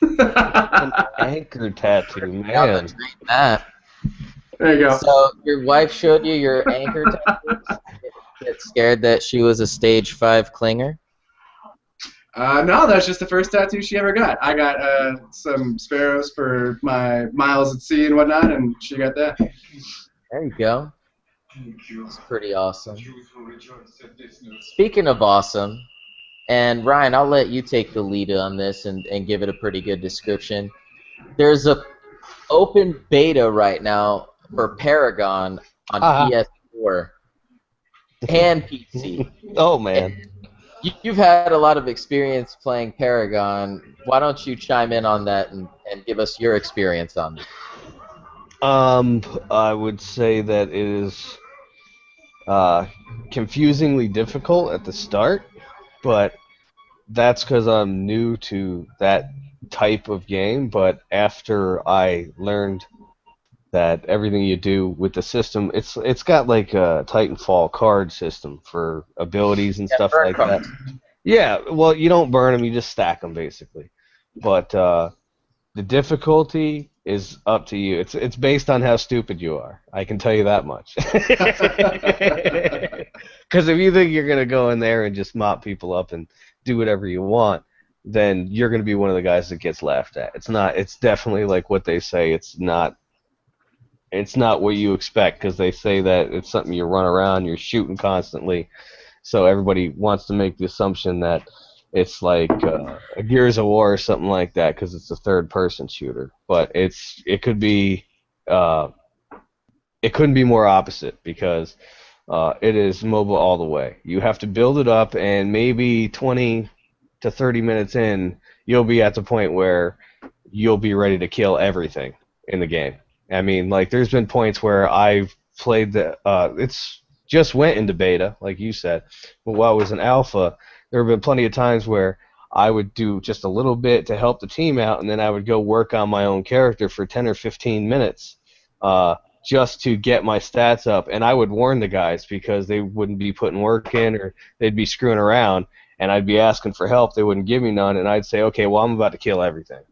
An anchor tattoo, man. That. There you go. So your wife showed you your anchor tattoo? Get scared that she was a stage 5 clinger? No, that's just the first tattoo she ever got. I got some sparrows for my miles at sea and whatnot, and she got that. There you go. It's pretty awesome. Speaking of awesome, and Ryan, I'll let you take the lead on this and give it a pretty good description. There's a open beta right now for Paragon on PS4 and PC. Oh, man. You've had a lot of experience playing Paragon. Why don't you chime in on that and give us your experience on it? I would say that it is confusingly difficult at the start, but that's because I'm new to that type of game. But after I learned that everything you do with the system, it's got like a Titanfall card system for abilities and stuff like that. Yeah, well, you don't burn them, you just stack them basically. But the difficulty is up to you. It's based on how stupid you are. I can tell you that much. Because if you think you're gonna go in there and just mop people up and do whatever you want, then you're gonna be one of the guys that gets laughed at. It's not. It's definitely like what they say. It's not. It's not what you expect because they say that it's something you run around, you're shooting constantly. So everybody wants to make the assumption that it's like a Gears of War or something like that because it's a third-person shooter. But it could be it couldn't be more opposite because it is mobile all the way. You have to build it up, and maybe 20 to 30 minutes in, you'll be at the point where you'll be ready to kill everything in the game. I mean, like, there's been points where I've played it's just went into beta, like you said, but while it was an alpha, there have been plenty of times where I would do just a little bit to help the team out, and then I would go work on my own character for 10 or 15 minutes just to get my stats up, and I would warn the guys because they wouldn't be putting work in or they'd be screwing around, and I'd be asking for help. They wouldn't give me none, and I'd say, okay, well, I'm about to kill everything.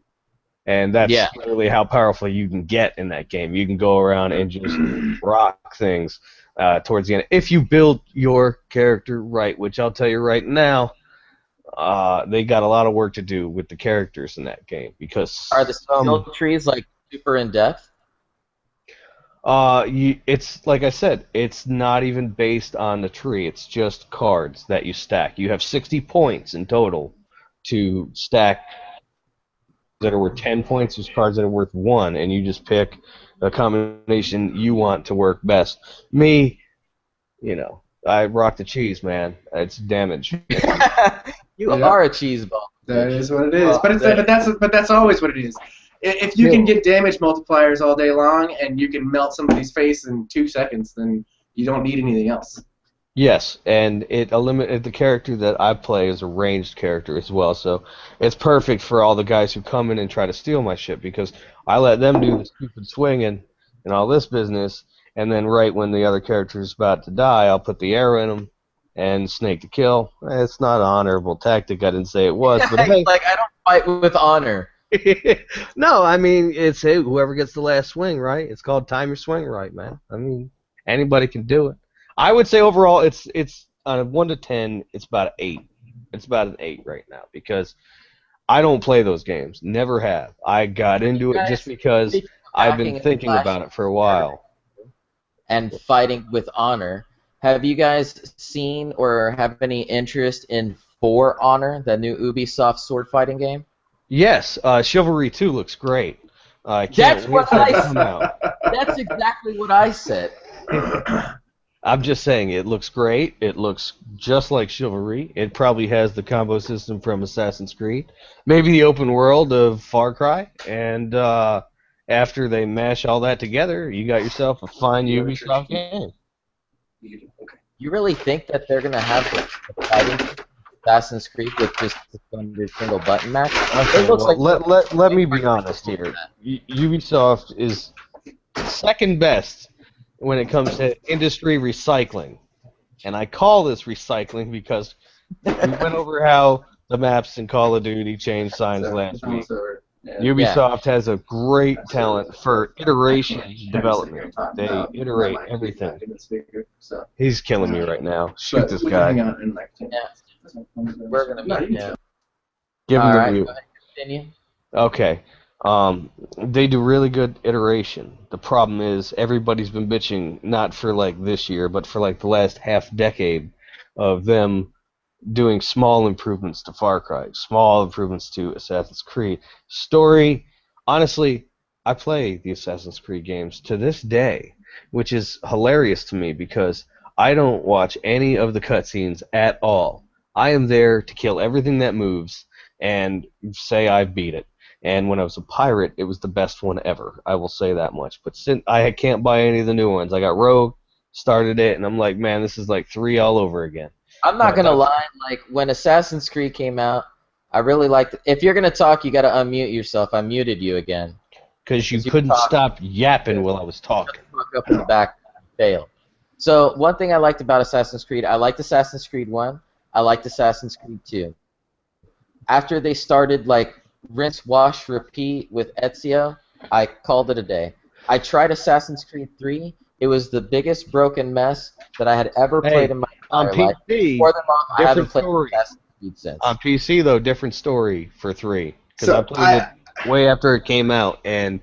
And that's really how powerful you can get in that game. You can go around and just rock things towards the end. If you build your character right, which I'll tell you right now, they got a lot of work to do with the characters in that game. Because are the skill trees like super in depth? It's like I said, it's not even based on the tree. It's just cards that you stack. You have 60 points in total to stack that are worth 10 points. There's cards that are worth 1, and you just pick a combination you want to work best. Me, I rock the cheese, man. It's damage. You are a cheese ball. That is what it is. But that's always what it is. If you can get damage multipliers all day long and you can melt somebody's face in 2 seconds, then you don't need anything else. Yes, and the character that I play is a ranged character as well, so it's perfect for all the guys who come in and try to steal my shit because I let them do the stupid swinging and all this business, and then right when the other character is about to die, I'll put the arrow in them and snake to kill. It's not an honorable tactic. I didn't say it was, but hey. Like, I don't fight with honor. No, I mean, it's whoever gets the last swing, right? It's called time your swing right, man. I mean, anybody can do it. I would say overall, it's on a 1 to 10, it's about an 8. It's about an 8 right now because I don't play those games. Never have. I got into it just because I've been thinking about it for a while. And fighting with honor. Have you guys seen or have any interest in For Honor, the new Ubisoft sword fighting game? Yes, Chivalry 2 looks great. That's what I said. That's exactly what I said. I'm just saying, it looks great. It looks just like Chivalry. It probably has the combo system from Assassin's Creed. Maybe the open world of Far Cry. And after they mash all that together, you got yourself a fine Ubisoft game. You really think that they're going to have the fighting Assassin's Creed with just a single button match? Okay, let me be honest here. Ubisoft is second best when it comes to industry recycling. And I call this recycling because we went over how the maps in Call of Duty changed signs last week. Ubisoft has a great talent for iteration development. They iterate everything. He's killing me right now. Shoot this guy. We're going to meet him. Give him the view. Go ahead, continue. Okay. They do really good iteration. The problem is everybody's been bitching, not for like this year, but for like the last half decade of them doing small improvements to Far Cry, small improvements to Assassin's Creed. Story, honestly, I play the Assassin's Creed games to this day, which is hilarious to me because I don't watch any of the cutscenes at all. I am there to kill everything that moves and say I beat it. And when I was a pirate, it was the best one ever. I will say that much. But since I can't buy any of the new ones, I got Rogue, started it, and I'm like, man, this is like 3 all over again. I'm not going to lie. Like, when Assassin's Creed came out, I really liked it. If you're going to talk, you got to unmute yourself. I muted you again. Because you couldn't stop yapping while I was talking. Fuck up in the back. Failed. So, one thing I liked about Assassin's Creed, I liked Assassin's Creed 1. I liked Assassin's Creed 2. After they started, like, rinse, wash, repeat with Ezio, I called it a day. I tried Assassin's Creed 3. It was the biggest broken mess that I had ever played in my entire life. PC, For the month, I haven't played story. Assassin's Creed since. On PC, though, different story for 3. Because I played it way after it came out, and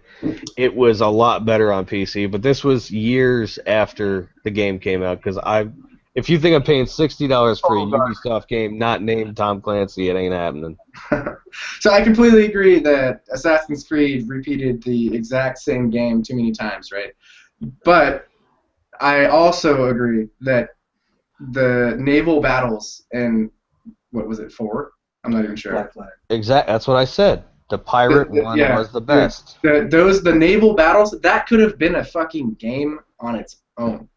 it was a lot better on PC. But this was years after the game came out, because if you think I'm paying $60 for a Ubisoft game not named Tom Clancy, it ain't happening. So I completely agree that Assassin's Creed repeated the exact same game too many times, right? But I also agree that the naval battles in what was it 4? I'm not even sure. Black Flag. That's what I said. The pirate one Yeah, was the best. The naval battles, that could have been a fucking game on its own.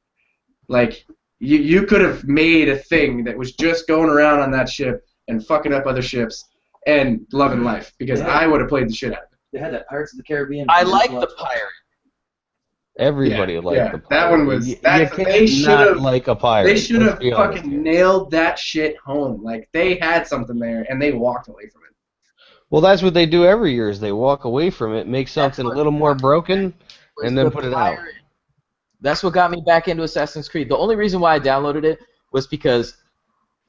Like you could have made a thing that was just going around on that ship and fucking up other ships and loving life, because I would have played the shit out of it. They had that Pirates of the Caribbean. I like the pirate. Everybody liked the pirate. That one was. You They can't should not have. like a pirate. They should have Let's be honest fucking here. nailed that shit home. Like they had something there and they walked away from it. Well, that's what they do every year. Is they walk away from it, make something a little more broken, and then put it out. That's what got me back into Assassin's Creed. The only reason why I downloaded it was because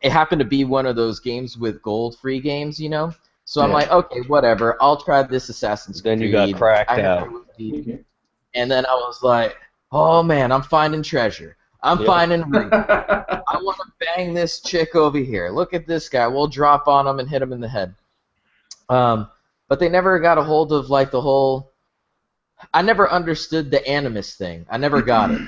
it happened to be one of those games with gold free games, you know? So I'm like, okay, whatever. I'll try this Assassin's Creed. Then you got cracked out. And then I was like, oh man, I'm finding treasure. I'm finding loot. I want to bang this chick over here. Look at this guy. We'll drop on him and hit him in the head. But they never got a hold of like the whole. I never understood the animus thing. I never got it.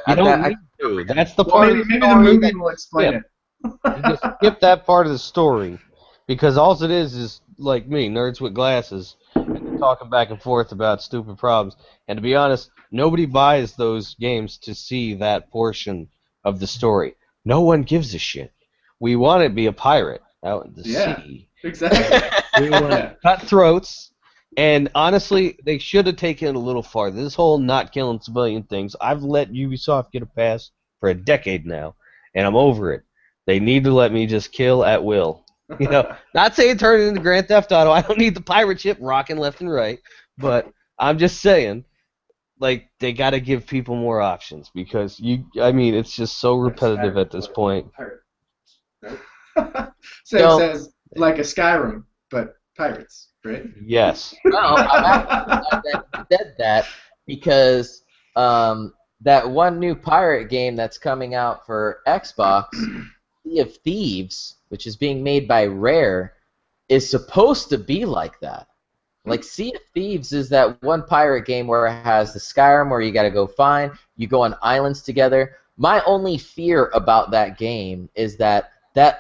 You don't need to. That's the Well, part maybe, of the maybe the story movie that will explain it. you just skip that part of the story, because all it is like me, nerds with glasses, and talking back and forth about stupid problems. And to be honest, nobody buys those games to see that portion of the story. No one gives a shit. We want to be a pirate out in the sea. Exactly. We want to cut throats. And honestly, they should have taken it a little farther. This whole not killing civilian things, I've let Ubisoft get a pass for a decade now, and I'm over it. They need to let me just kill at will. You know, not saying turn it into Grand Theft Auto. I don't need the pirate ship rocking left and right, but I'm just saying, like, they got to give people more options, because it's just so repetitive at this point. Sam says like a Skyrim, but pirates, right? Yes. No, I'm actually glad that you said that, because that one new pirate game that's coming out for Xbox, Sea of Thieves, which is being made by Rare, is supposed to be like that. Like, Sea of Thieves is that one pirate game where it has the Skyrim where you got to go find, you go on islands together. My only fear about that game is that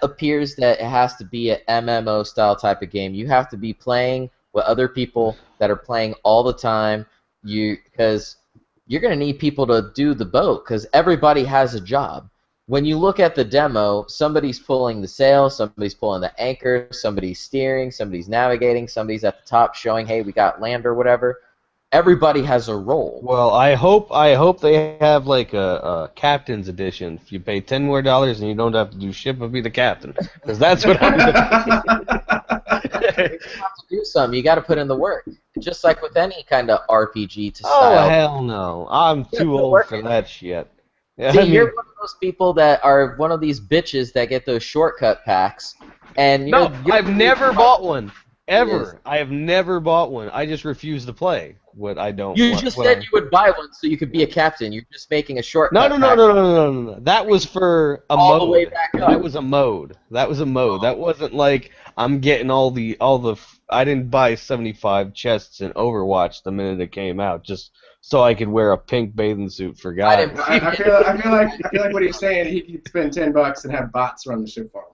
appears that it has to be an MMO style type of game. You have to be playing with other people that are playing all the time, because you're going to need people to do the boat, because everybody has a job. When you look at the demo, somebody's pulling the sail, somebody's pulling the anchor, somebody's steering, somebody's navigating, somebody's at the top showing, hey, we got land or whatever. Everybody has a role. Well, I hope they have like a captain's edition. If you pay $10 more and you don't have to do shit but be the captain, because that's what I'm doing. You have to do something. You got to put in the work. Just like with any kind of RPG to Oh, style. hell no. I'm too old for that shit. See, you're one of those people that are one of these bitches that get those shortcut packs, and you're, I've never bought one. Ever. I have never bought one. I just refuse to play what I don't You want. just said you would buy one so you could be a captain. You're just making a shortcut. No. That was for a All mode. the way back up. That was a mode. That wasn't like I'm getting all the. I didn't buy 75 chests in Overwatch the minute it came out just so I could wear a pink bathing suit for guys. I feel like what he's saying, he could spend $10 and have bots run the ship for him.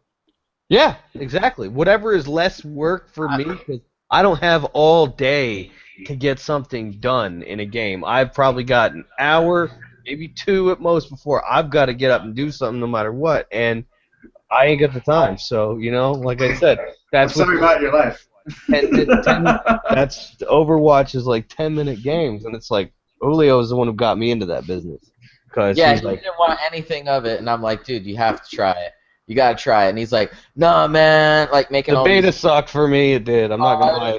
Yeah, exactly. Whatever is less work for me, because I don't have all day to get something done in a game. I've probably got an hour, maybe 2 at most, before I've got to get up and do something no matter what, and I ain't got the time. So, like I said, that's I'm sorry about your life. 10, that's Overwatch is like 10-minute games, and it's like Julio is the one who got me into that business. Yeah, he didn't want anything of it, and I'm like, dude, you have to try it. You gotta try it. And he's like, nah, man, like making the all beta these... sucked for me. It did. I'm not gonna lie.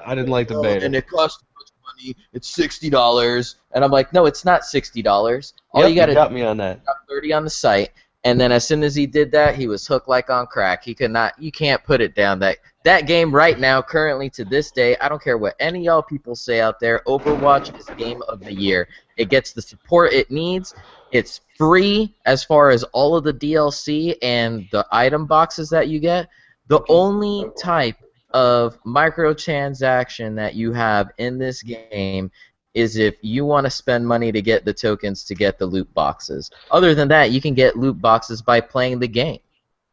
I didn't like the beta. And it costs too much money. It's $60. And I'm like, no, it's not $60. All you gotta got me on that. $30 on the site. And then as soon as he did that, he was hooked like on crack. He could not. You can't put it down. That game right now, currently to this day, I don't care what any of y'all people say out there, Overwatch is game of the year. It gets the support it needs. It's free as far as all of the DLC and the item boxes that you get. The only type of microtransaction that you have in this game is if you want to spend money to get the tokens to get the loot boxes. Other than that, you can get loot boxes by playing the game.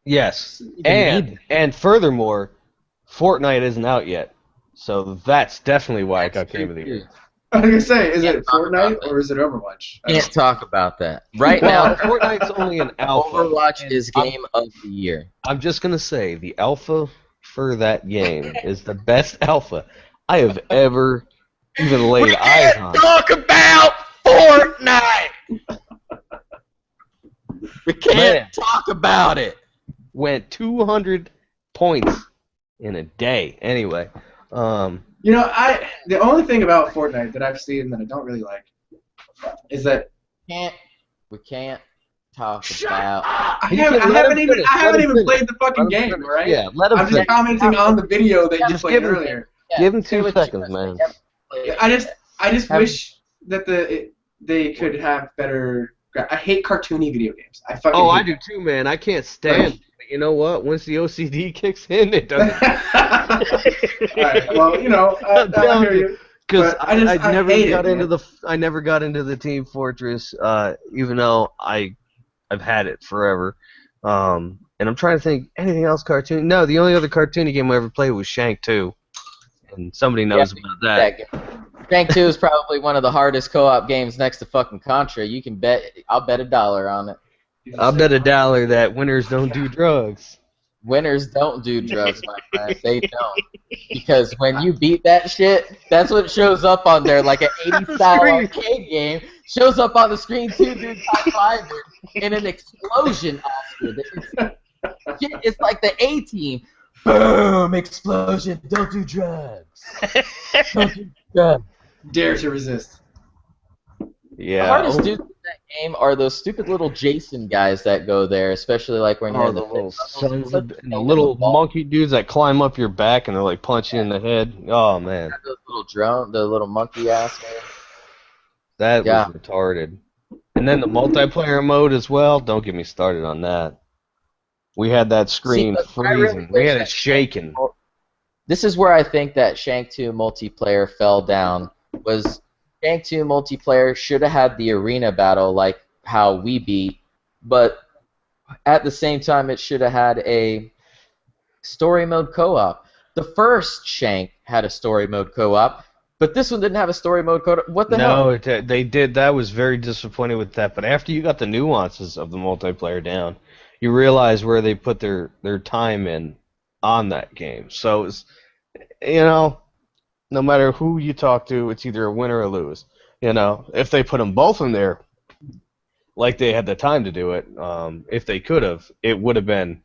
Yes, You don't need and furthermore, Fortnite isn't out yet, so that's definitely why it got Game of the Year. I was gonna say, is Can't it talk about Fortnite that. or is it Overwatch? Can't talk about that. Right Well, now, Fortnite's only an alpha. Overwatch and is Game of the Year. I'm just gonna say the alpha for that game is the best alpha I have ever even laid eyes on. Talk about Fortnite! We can't talk about it! Went 200 points in a day. Anyway, You know, the only thing about Fortnite that I've seen that I don't really like is that We can't talk about. I Let haven't him even finish. played the fucking Let him game, finish. right? Yeah, let him I'm just finish. commenting on the video that you Just played give him- earlier. Give him say 2 what you seconds, gotta man. say. I just Have- wish that they could have better. I hate cartoony video games. I fucking. Oh, I hate do too, man. I can't stand it. But you know what? Once the OCD kicks in, it doesn't. Alright, well, you know, I'm I telling hear you. you. Because But I never hate it, got into man. I never got into the Team Fortress, even though I've had it forever. And I'm trying to think anything else cartoon. No, the only other cartoony game I ever played was Shank 2, and somebody knows about that. Shank 2 is probably one of the hardest co-op games next to fucking Contra. You can bet. I'll bet $1 on it. I'll bet $1 that winners don't do drugs. Winners don't do drugs, my friend. They don't. Because when you beat that shit, that's what shows up on there, like an 80s style arcade game. Shows up on the screen too, dude. High five in an explosion, Oscar. It's like the A-Team. Boom! Explosion. Don't do drugs. Don't do drugs. Dare to resist. Yeah. The hardest dudes in that game are those stupid little Jason guys that go there, especially like when you're Oh, in the the little pit sons levels. of and the little monkey dudes that climb up your back and they're like punch you in the head. Oh man, Those little drone, the little monkey ass. that Yeah. was retarded. And then the multiplayer mode as well. Don't get me started on that. We had that screen but I really freezing. We wish had it that shaking. This is where I think that Shank 2 multiplayer fell down. Was Shank 2 multiplayer should have had the arena battle like how we beat, but at the same time it should have had a story mode co-op. The first Shank had a story mode co-op, but this one didn't have a story mode co-op. What the hell? No, they did. That was very disappointed with that. But after you got the nuances of the multiplayer down, you realize where they put their time in on that game. So it's, you know, no matter who you talk to, it's either a win or a lose. You know, if they put them both in there, like they had the time to do it, if they could have, it would have been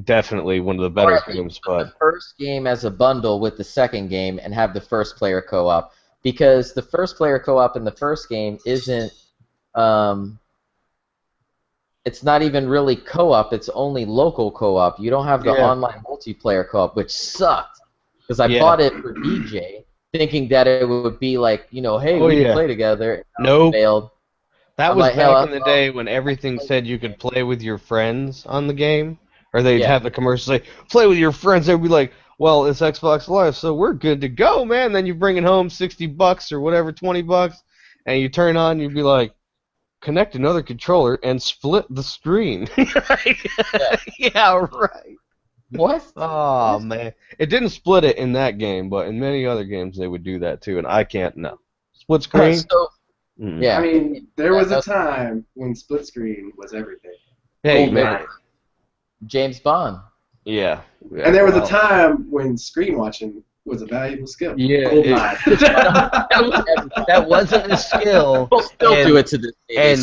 definitely one of the better games. But the first game as a bundle with the second game and have the first player co-op, because the first player co-op in the first game isn't it's not even really co-op, it's only local co-op. You don't have the online multiplayer co-op, which sucked because I bought it for DJ thinking that it would be like, you know, hey, we can play together. Nope. Failed. That I'm was like, back in the day when everything said you could play with your friends on the game, or they'd have the commercials say, play with your friends. They'd be like, well, it's Xbox Live, so we're good to go, man. Then you bring it home $60 or whatever, $20, and you turn on, you'd be like, connect another controller and split the screen. Yeah, right. What? Oh, man. It didn't split it in that game, but in many other games they would do that too, and I can't know. Split screen? So, yeah. I mean, there was a time when split screen was everything. Hey, man. James Bond. Yeah. And there was a time when screen watching was a valuable skill. Yeah. That wasn't a skill. We'll still do it to this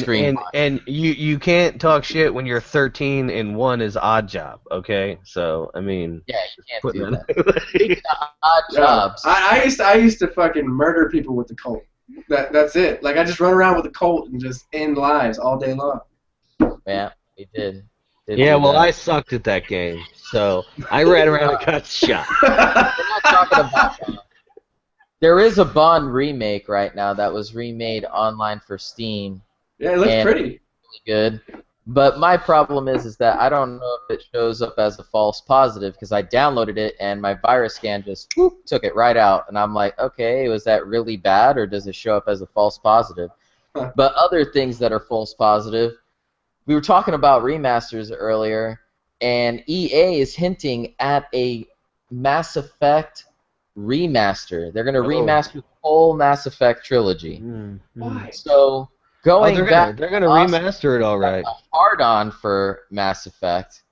day. And you can't talk shit when you're 13 and one is odd job, okay? So, I mean... Yeah, you can't do that. Speaking of odd jobs... I used to fucking murder people with the Colt. That's it. Like, I just run around with a Colt and just end lives all day long. Yeah, we did. Yeah, well, I sucked at that game, so I ran around and got shot. We're not talking about that. There is a Bond remake right now that was remade online for Steam. Yeah, it looks pretty. Really good. But my problem is that I don't know if it shows up as a false positive because I downloaded it and my virus scan just whoop, took it right out, and I'm like, okay, was that really bad or does it show up as a false positive? Huh. But other things that are false positive, we were talking about remasters earlier, and EA is hinting at a Mass Effect remaster. They're going to remaster the whole Mass Effect trilogy. Why? So going back, they're gonna remaster it, all right. hard on for Mass Effect.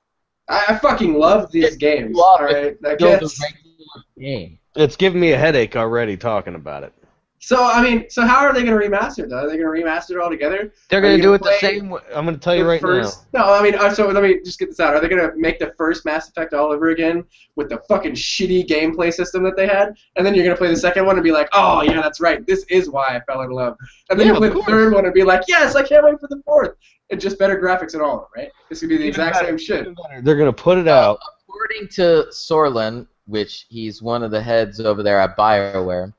I fucking love these games. Love All right, I Build a guess. regular game. It's giving me a headache already talking about it. So I mean, so how are they gonna remaster it? Though? Are they gonna remaster it all together? They're Are gonna you do it the play same way. I'm gonna tell you the right first, No, I mean, so let me just get this out. Are they gonna make the first Mass Effect all over again with the fucking shitty gameplay system that they had, and then you're gonna play the second one and be like, oh yeah, that's right, this is why I fell in love, and then Yeah, you play of the course. third one and be like, yes, I can't wait for the fourth, and just better graphics and all, right? This could be the Even exact better, same shit. even better. They're gonna put it out. According to Sorlin, which he's one of the heads over there at BioWare,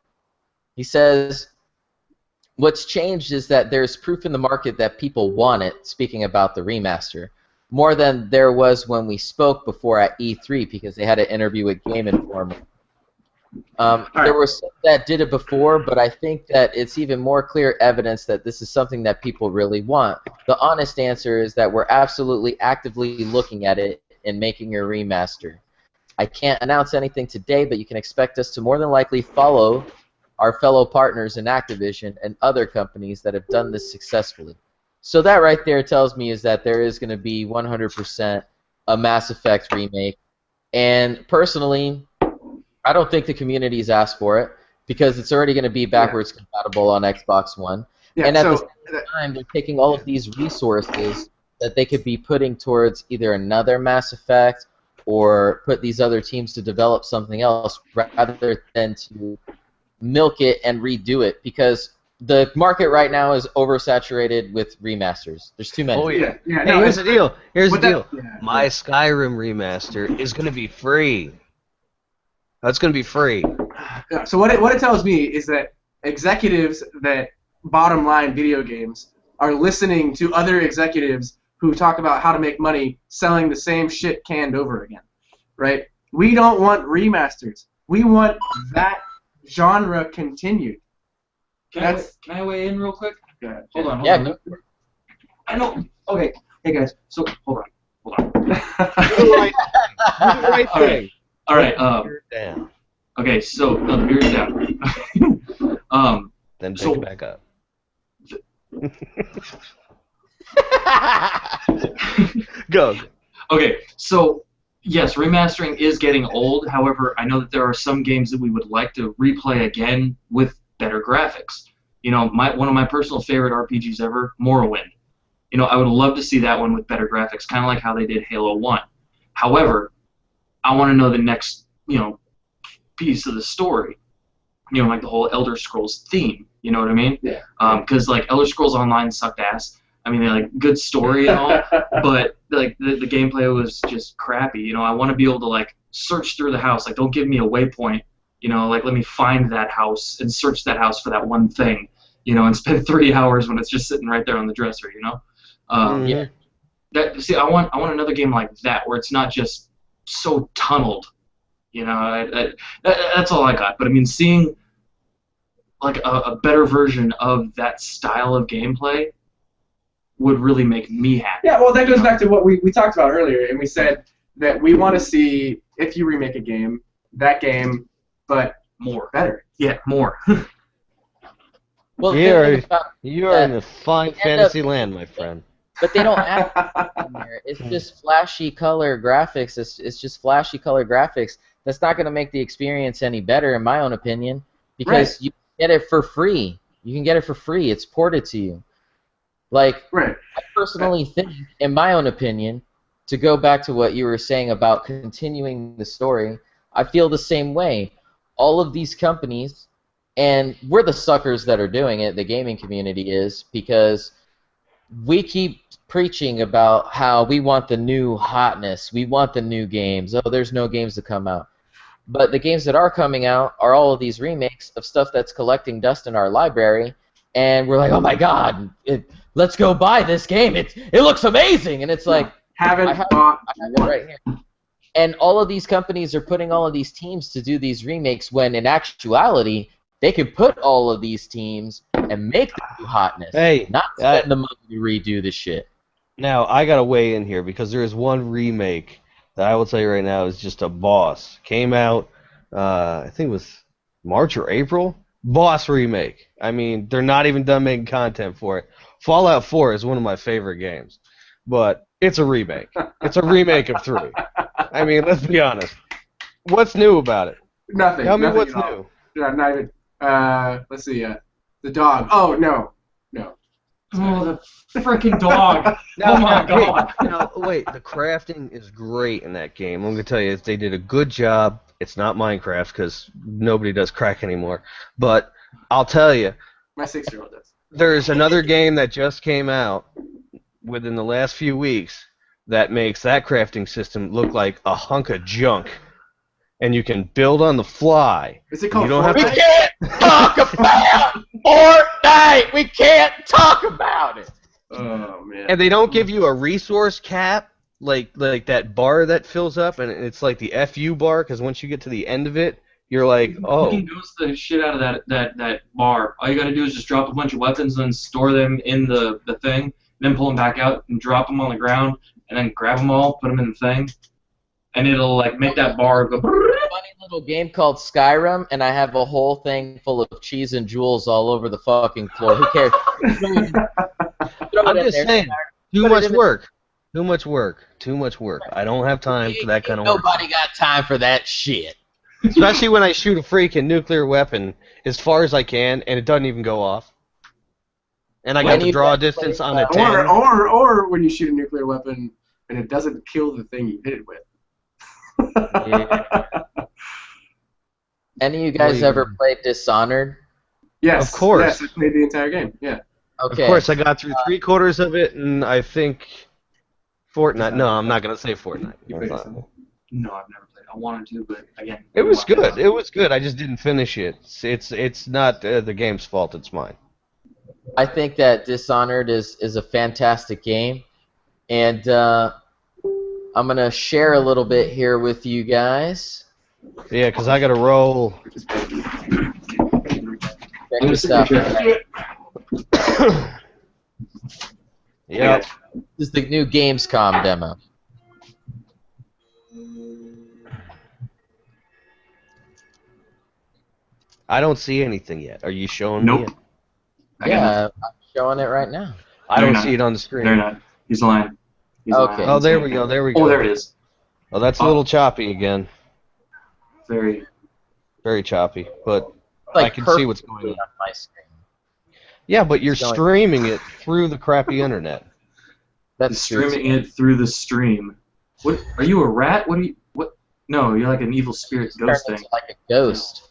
he says what's changed is that there's proof in the market that people want it, speaking about the remaster, more than there was when we spoke before at E3 because they had an interview with Game Informer. There were some that did it before, but I think that it's even more clear evidence that this is something that people really want. The honest answer is that we're absolutely actively looking at it and making a remaster. I can't announce anything today, but you can expect us to more than likely follow our fellow partners in Activision and other companies that have done this successfully. So that right there tells me is that there is going to be 100% a Mass Effect remake. And personally, I don't think the community's asked for it because it's already going to be backwards compatible on Xbox One. Yeah, And at so the same time, they're taking all of these resources that they could be putting towards either another Mass Effect or put these other teams to develop something else rather than to milk it and redo it because the market right now is oversaturated with remasters. There's too many. Oh yeah. yeah, Hey, no, here's the deal. Here's the But that- deal. yeah. My Skyrim remaster is gonna be free. That's gonna be free. Yeah, so what it tells me is that executives that bottom line video games are listening to other executives who talk about how to make money selling the same shit canned over again, right? We don't want remasters. We want that genre continued. Can I weigh in real quick? Yeah. Hold on. Yeah, go for it. I know. Okay. Hey guys. So hold on. Do the right thing. All right. Down. Okay. So no, the beer's down. Then pick So- it back up. Go. Okay. So yes, remastering is getting old. However, I know that there are some games that we would like to replay again with better graphics. You know, one of my personal favorite RPGs ever, Morrowind. You know, I would love to see that one with better graphics, kind of like how they did Halo 1. However, I want to know the next, piece of the story. You know, like the whole Elder Scrolls theme. You know what I mean? Yeah. Because like Elder Scrolls Online sucked ass. I mean, they're like good story and all, but like the gameplay was just crappy. You know, I want to be able to like search through the house. Like, don't give me a waypoint. You know, like let me find that house and search that house for that one thing. You know, and spend 3 hours when it's just sitting right there on the dresser. You know. Yeah. I want another game like that where it's not just so tunneled. You know, that's all I got. But I mean, seeing like a better version of that style of gameplay would really make me happy. Yeah, well, that goes back to what we talked about earlier, and we said that we want to see, if you remake a game, that game, but More. better. Yeah, more. Well, the You're, thing about you're that in a fine end up- fantasy land, my friend. but they don't add in there. It's just flashy color graphics. It's just flashy color graphics. That's not going to make the experience any better, in my own opinion, because you can get it for free. You can get it for free. It's ported to you. Like, Right. I personally think, in my own opinion, to go back to what you were saying about continuing the story, I feel the same way. All of these companies, and we're the suckers that are doing it, the gaming community is, because we keep preaching about how we want the new hotness, we want the new games. Oh, there's no games to come out. But the games that are coming out are all of these remakes of stuff that's collecting dust in our library, and we're like, oh my god, let's go buy this game. It looks amazing, and it's like Haven't I have bought it one. right here. And all of these companies are putting all of these teams to do these remakes when in actuality they could put all of these teams and make the new hotness. Hey, not spend the money to redo the shit. Now, I got to weigh in here because there is one remake that I will tell you right now is just a boss. Came out, I think it was March or April. Boss remake. I mean, they're not even done making content for it. Fallout 4 is one of my favorite games, but it's a remake. It's a remake of 3. I mean, let's be honest. What's new about it? Nothing. Tell me nothing what's at all. new. Yeah, not even. Let's see. The dog. Oh no. Oh, the freaking dog. Oh my god. Now, wait, the crafting is great in that game. I'm going to tell you, they did a good job. It's not Minecraft because nobody does crack anymore. But I'll tell you, My 6-year-old does. there's another game that just came out within the last few weeks that makes that crafting system look like a hunk of junk. And you can build on the fly. Is it called You don't have Fortnite? We can't talk about Fortnite. We can't talk about it. Oh man. And they don't give you a resource cap, like that bar that fills up, and it's like the FU bar, because once you get to the end of it, you're like, oh. You can ghost the shit out of that bar. All you gotta do is just drop a bunch of weapons and then store them in the thing, then pull them back out and drop them on the ground, and then grab them all, put them in the thing, and it'll like make that bar go. Funny little game called Skyrim, and I have a whole thing full of cheese and jewels all over the fucking floor. Who cares? I'm just saying, too much work. Too much work. Too much work. I don't have time for that kind of work. Nobody got time for that shit. Especially when I shoot a freaking nuclear weapon as far as I can, and it doesn't even go off. And I got to draw a distance on a 10. Or when you shoot a nuclear weapon and it doesn't kill the thing you hit it with. Yeah. Any of you guys ever played Dishonored? Yes. Of course. Yes, I played the entire game. Yeah. Okay. Of course, I got through 3/4 of it, and I think Fortnite. No, I'm not gonna say Fortnite. No, I've never played it. I wanted to, but again. It was good. It was good. I just didn't finish it. It's not the game's fault. It's mine. I think that Dishonored is a fantastic game, and I'm gonna share a little bit here with you guys. Yeah, because I got to roll. Check this out. Yep. This is the new Gamescom demo. I don't see anything yet. Are you showing Nope. me it? Yeah, I'm showing it right now. I don't They're see not. it on the screen. They're not. He's lying. He's Okay. lying. Oh, there we go. There we go. Oh, there it is. Oh, that's a little choppy again. Very. Very choppy, but Like I can see what's going perfectly on. on my screen. Yeah, but you're It's going- streaming it through the crappy internet. That's true. Streaming it through the stream. What? Are you a rat? What are you? What? No, you're like an evil spirit ghost Turned thing. into like a ghost.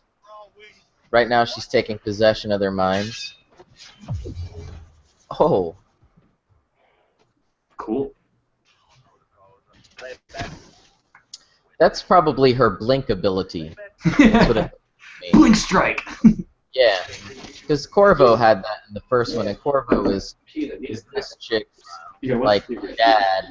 Right now, she's taking possession of their minds. Oh, Cool. that's probably her blink ability. That's what it means. Blink strike. Yeah, because Corvo had that in the first one, and Corvo is this chick's like dad.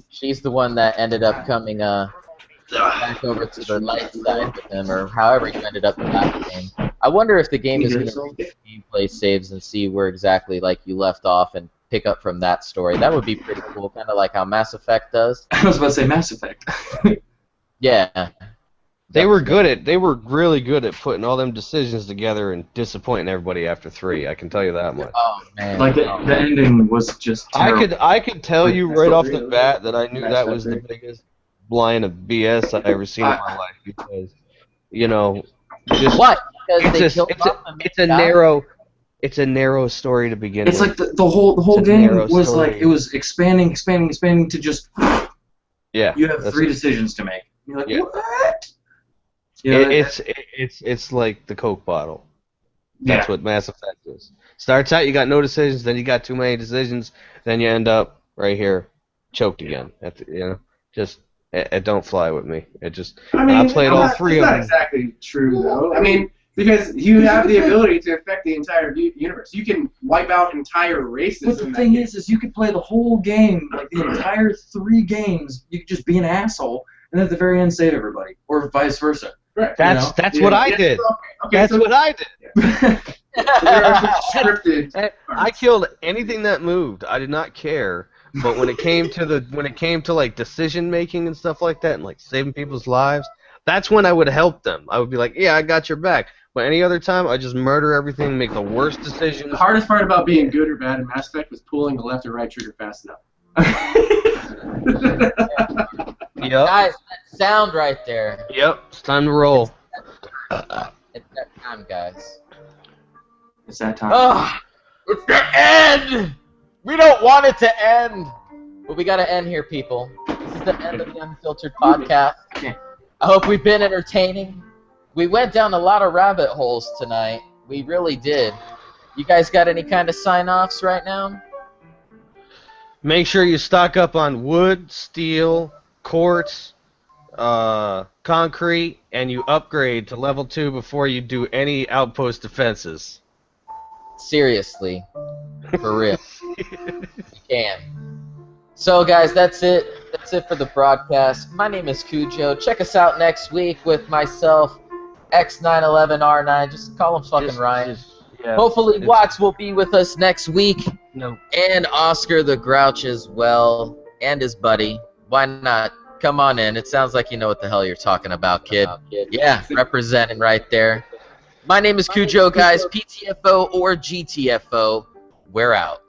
She's the one that ended up coming back over to the light side with him, or however you ended up in that game. I wonder if the game is going to make gameplay saves and see where exactly like you left off and pick up from that story. That would be pretty cool, kind of like how Mass Effect does. I was about to say Mass Effect. Yeah. They were really good at putting all them decisions together and disappointing everybody after 3. I can tell you that much. Oh man. Like the ending was just terrible. I could tell you right off the bat that I knew that was the biggest line of BS I've ever seen in my life because, you know, just What? Because they killed off the main guy? It's a narrow story to begin It's with. like the whole It's a game narrow was story. like it was expanding to just Yeah, you have that's 3 it. decisions to make. You're like, Yeah. what? You know, It's like the Coke bottle. That's yeah. what Mass Effect is. Starts out, you got no decisions, then you got too many decisions, then you end up right here, choked again. It don't fly with me. It just. I mean, I played all 3 it's of not them. exactly true though. I mean, Because you have the ability to affect the entire universe. You can wipe out entire races. But the thing is you could play the whole game, like the entire 3 games. You could just be an asshole, and then at the very end save everybody, or vice versa. Right. That's what I did. Okay, That's what I did. So there are some scripted. I killed anything that moved. I did not care. But when it came to like decision making and stuff like that, and like saving people's lives, that's when I would help them. I would be like, yeah, I got your back. But any other time, I just murder everything, make the worst decisions. The hardest part about being good or bad in Mass Effect was pulling the left or right trigger fast enough. Yep. Guys, that sound right there. Yep. It's time to roll. It's that time, guys. It's that time. Oh, it's the end! We don't want it to end! But we gotta end here, people. This is the end of the Unfiltered podcast. Okay. I hope we've been entertaining. We went down a lot of rabbit holes tonight. We really did. You guys got any kind of sign-offs right now? Make sure you stock up on wood, steel, quartz, concrete, and you upgrade to level 2 before you do any outpost defenses. Seriously. For real. You can. So, guys, that's it. That's it for the broadcast. My name is Cujo. Check us out next week with myself, X911R9. Just call him fucking Ryan. Hopefully, Wax will be with us next week. No. And Oscar the Grouch as well. And his buddy. Why not? Come on in. It sounds like you know what the hell you're talking about, kid. Yeah, representing right there. My name is Cujo, guys. PTFO or GTFO. We're out.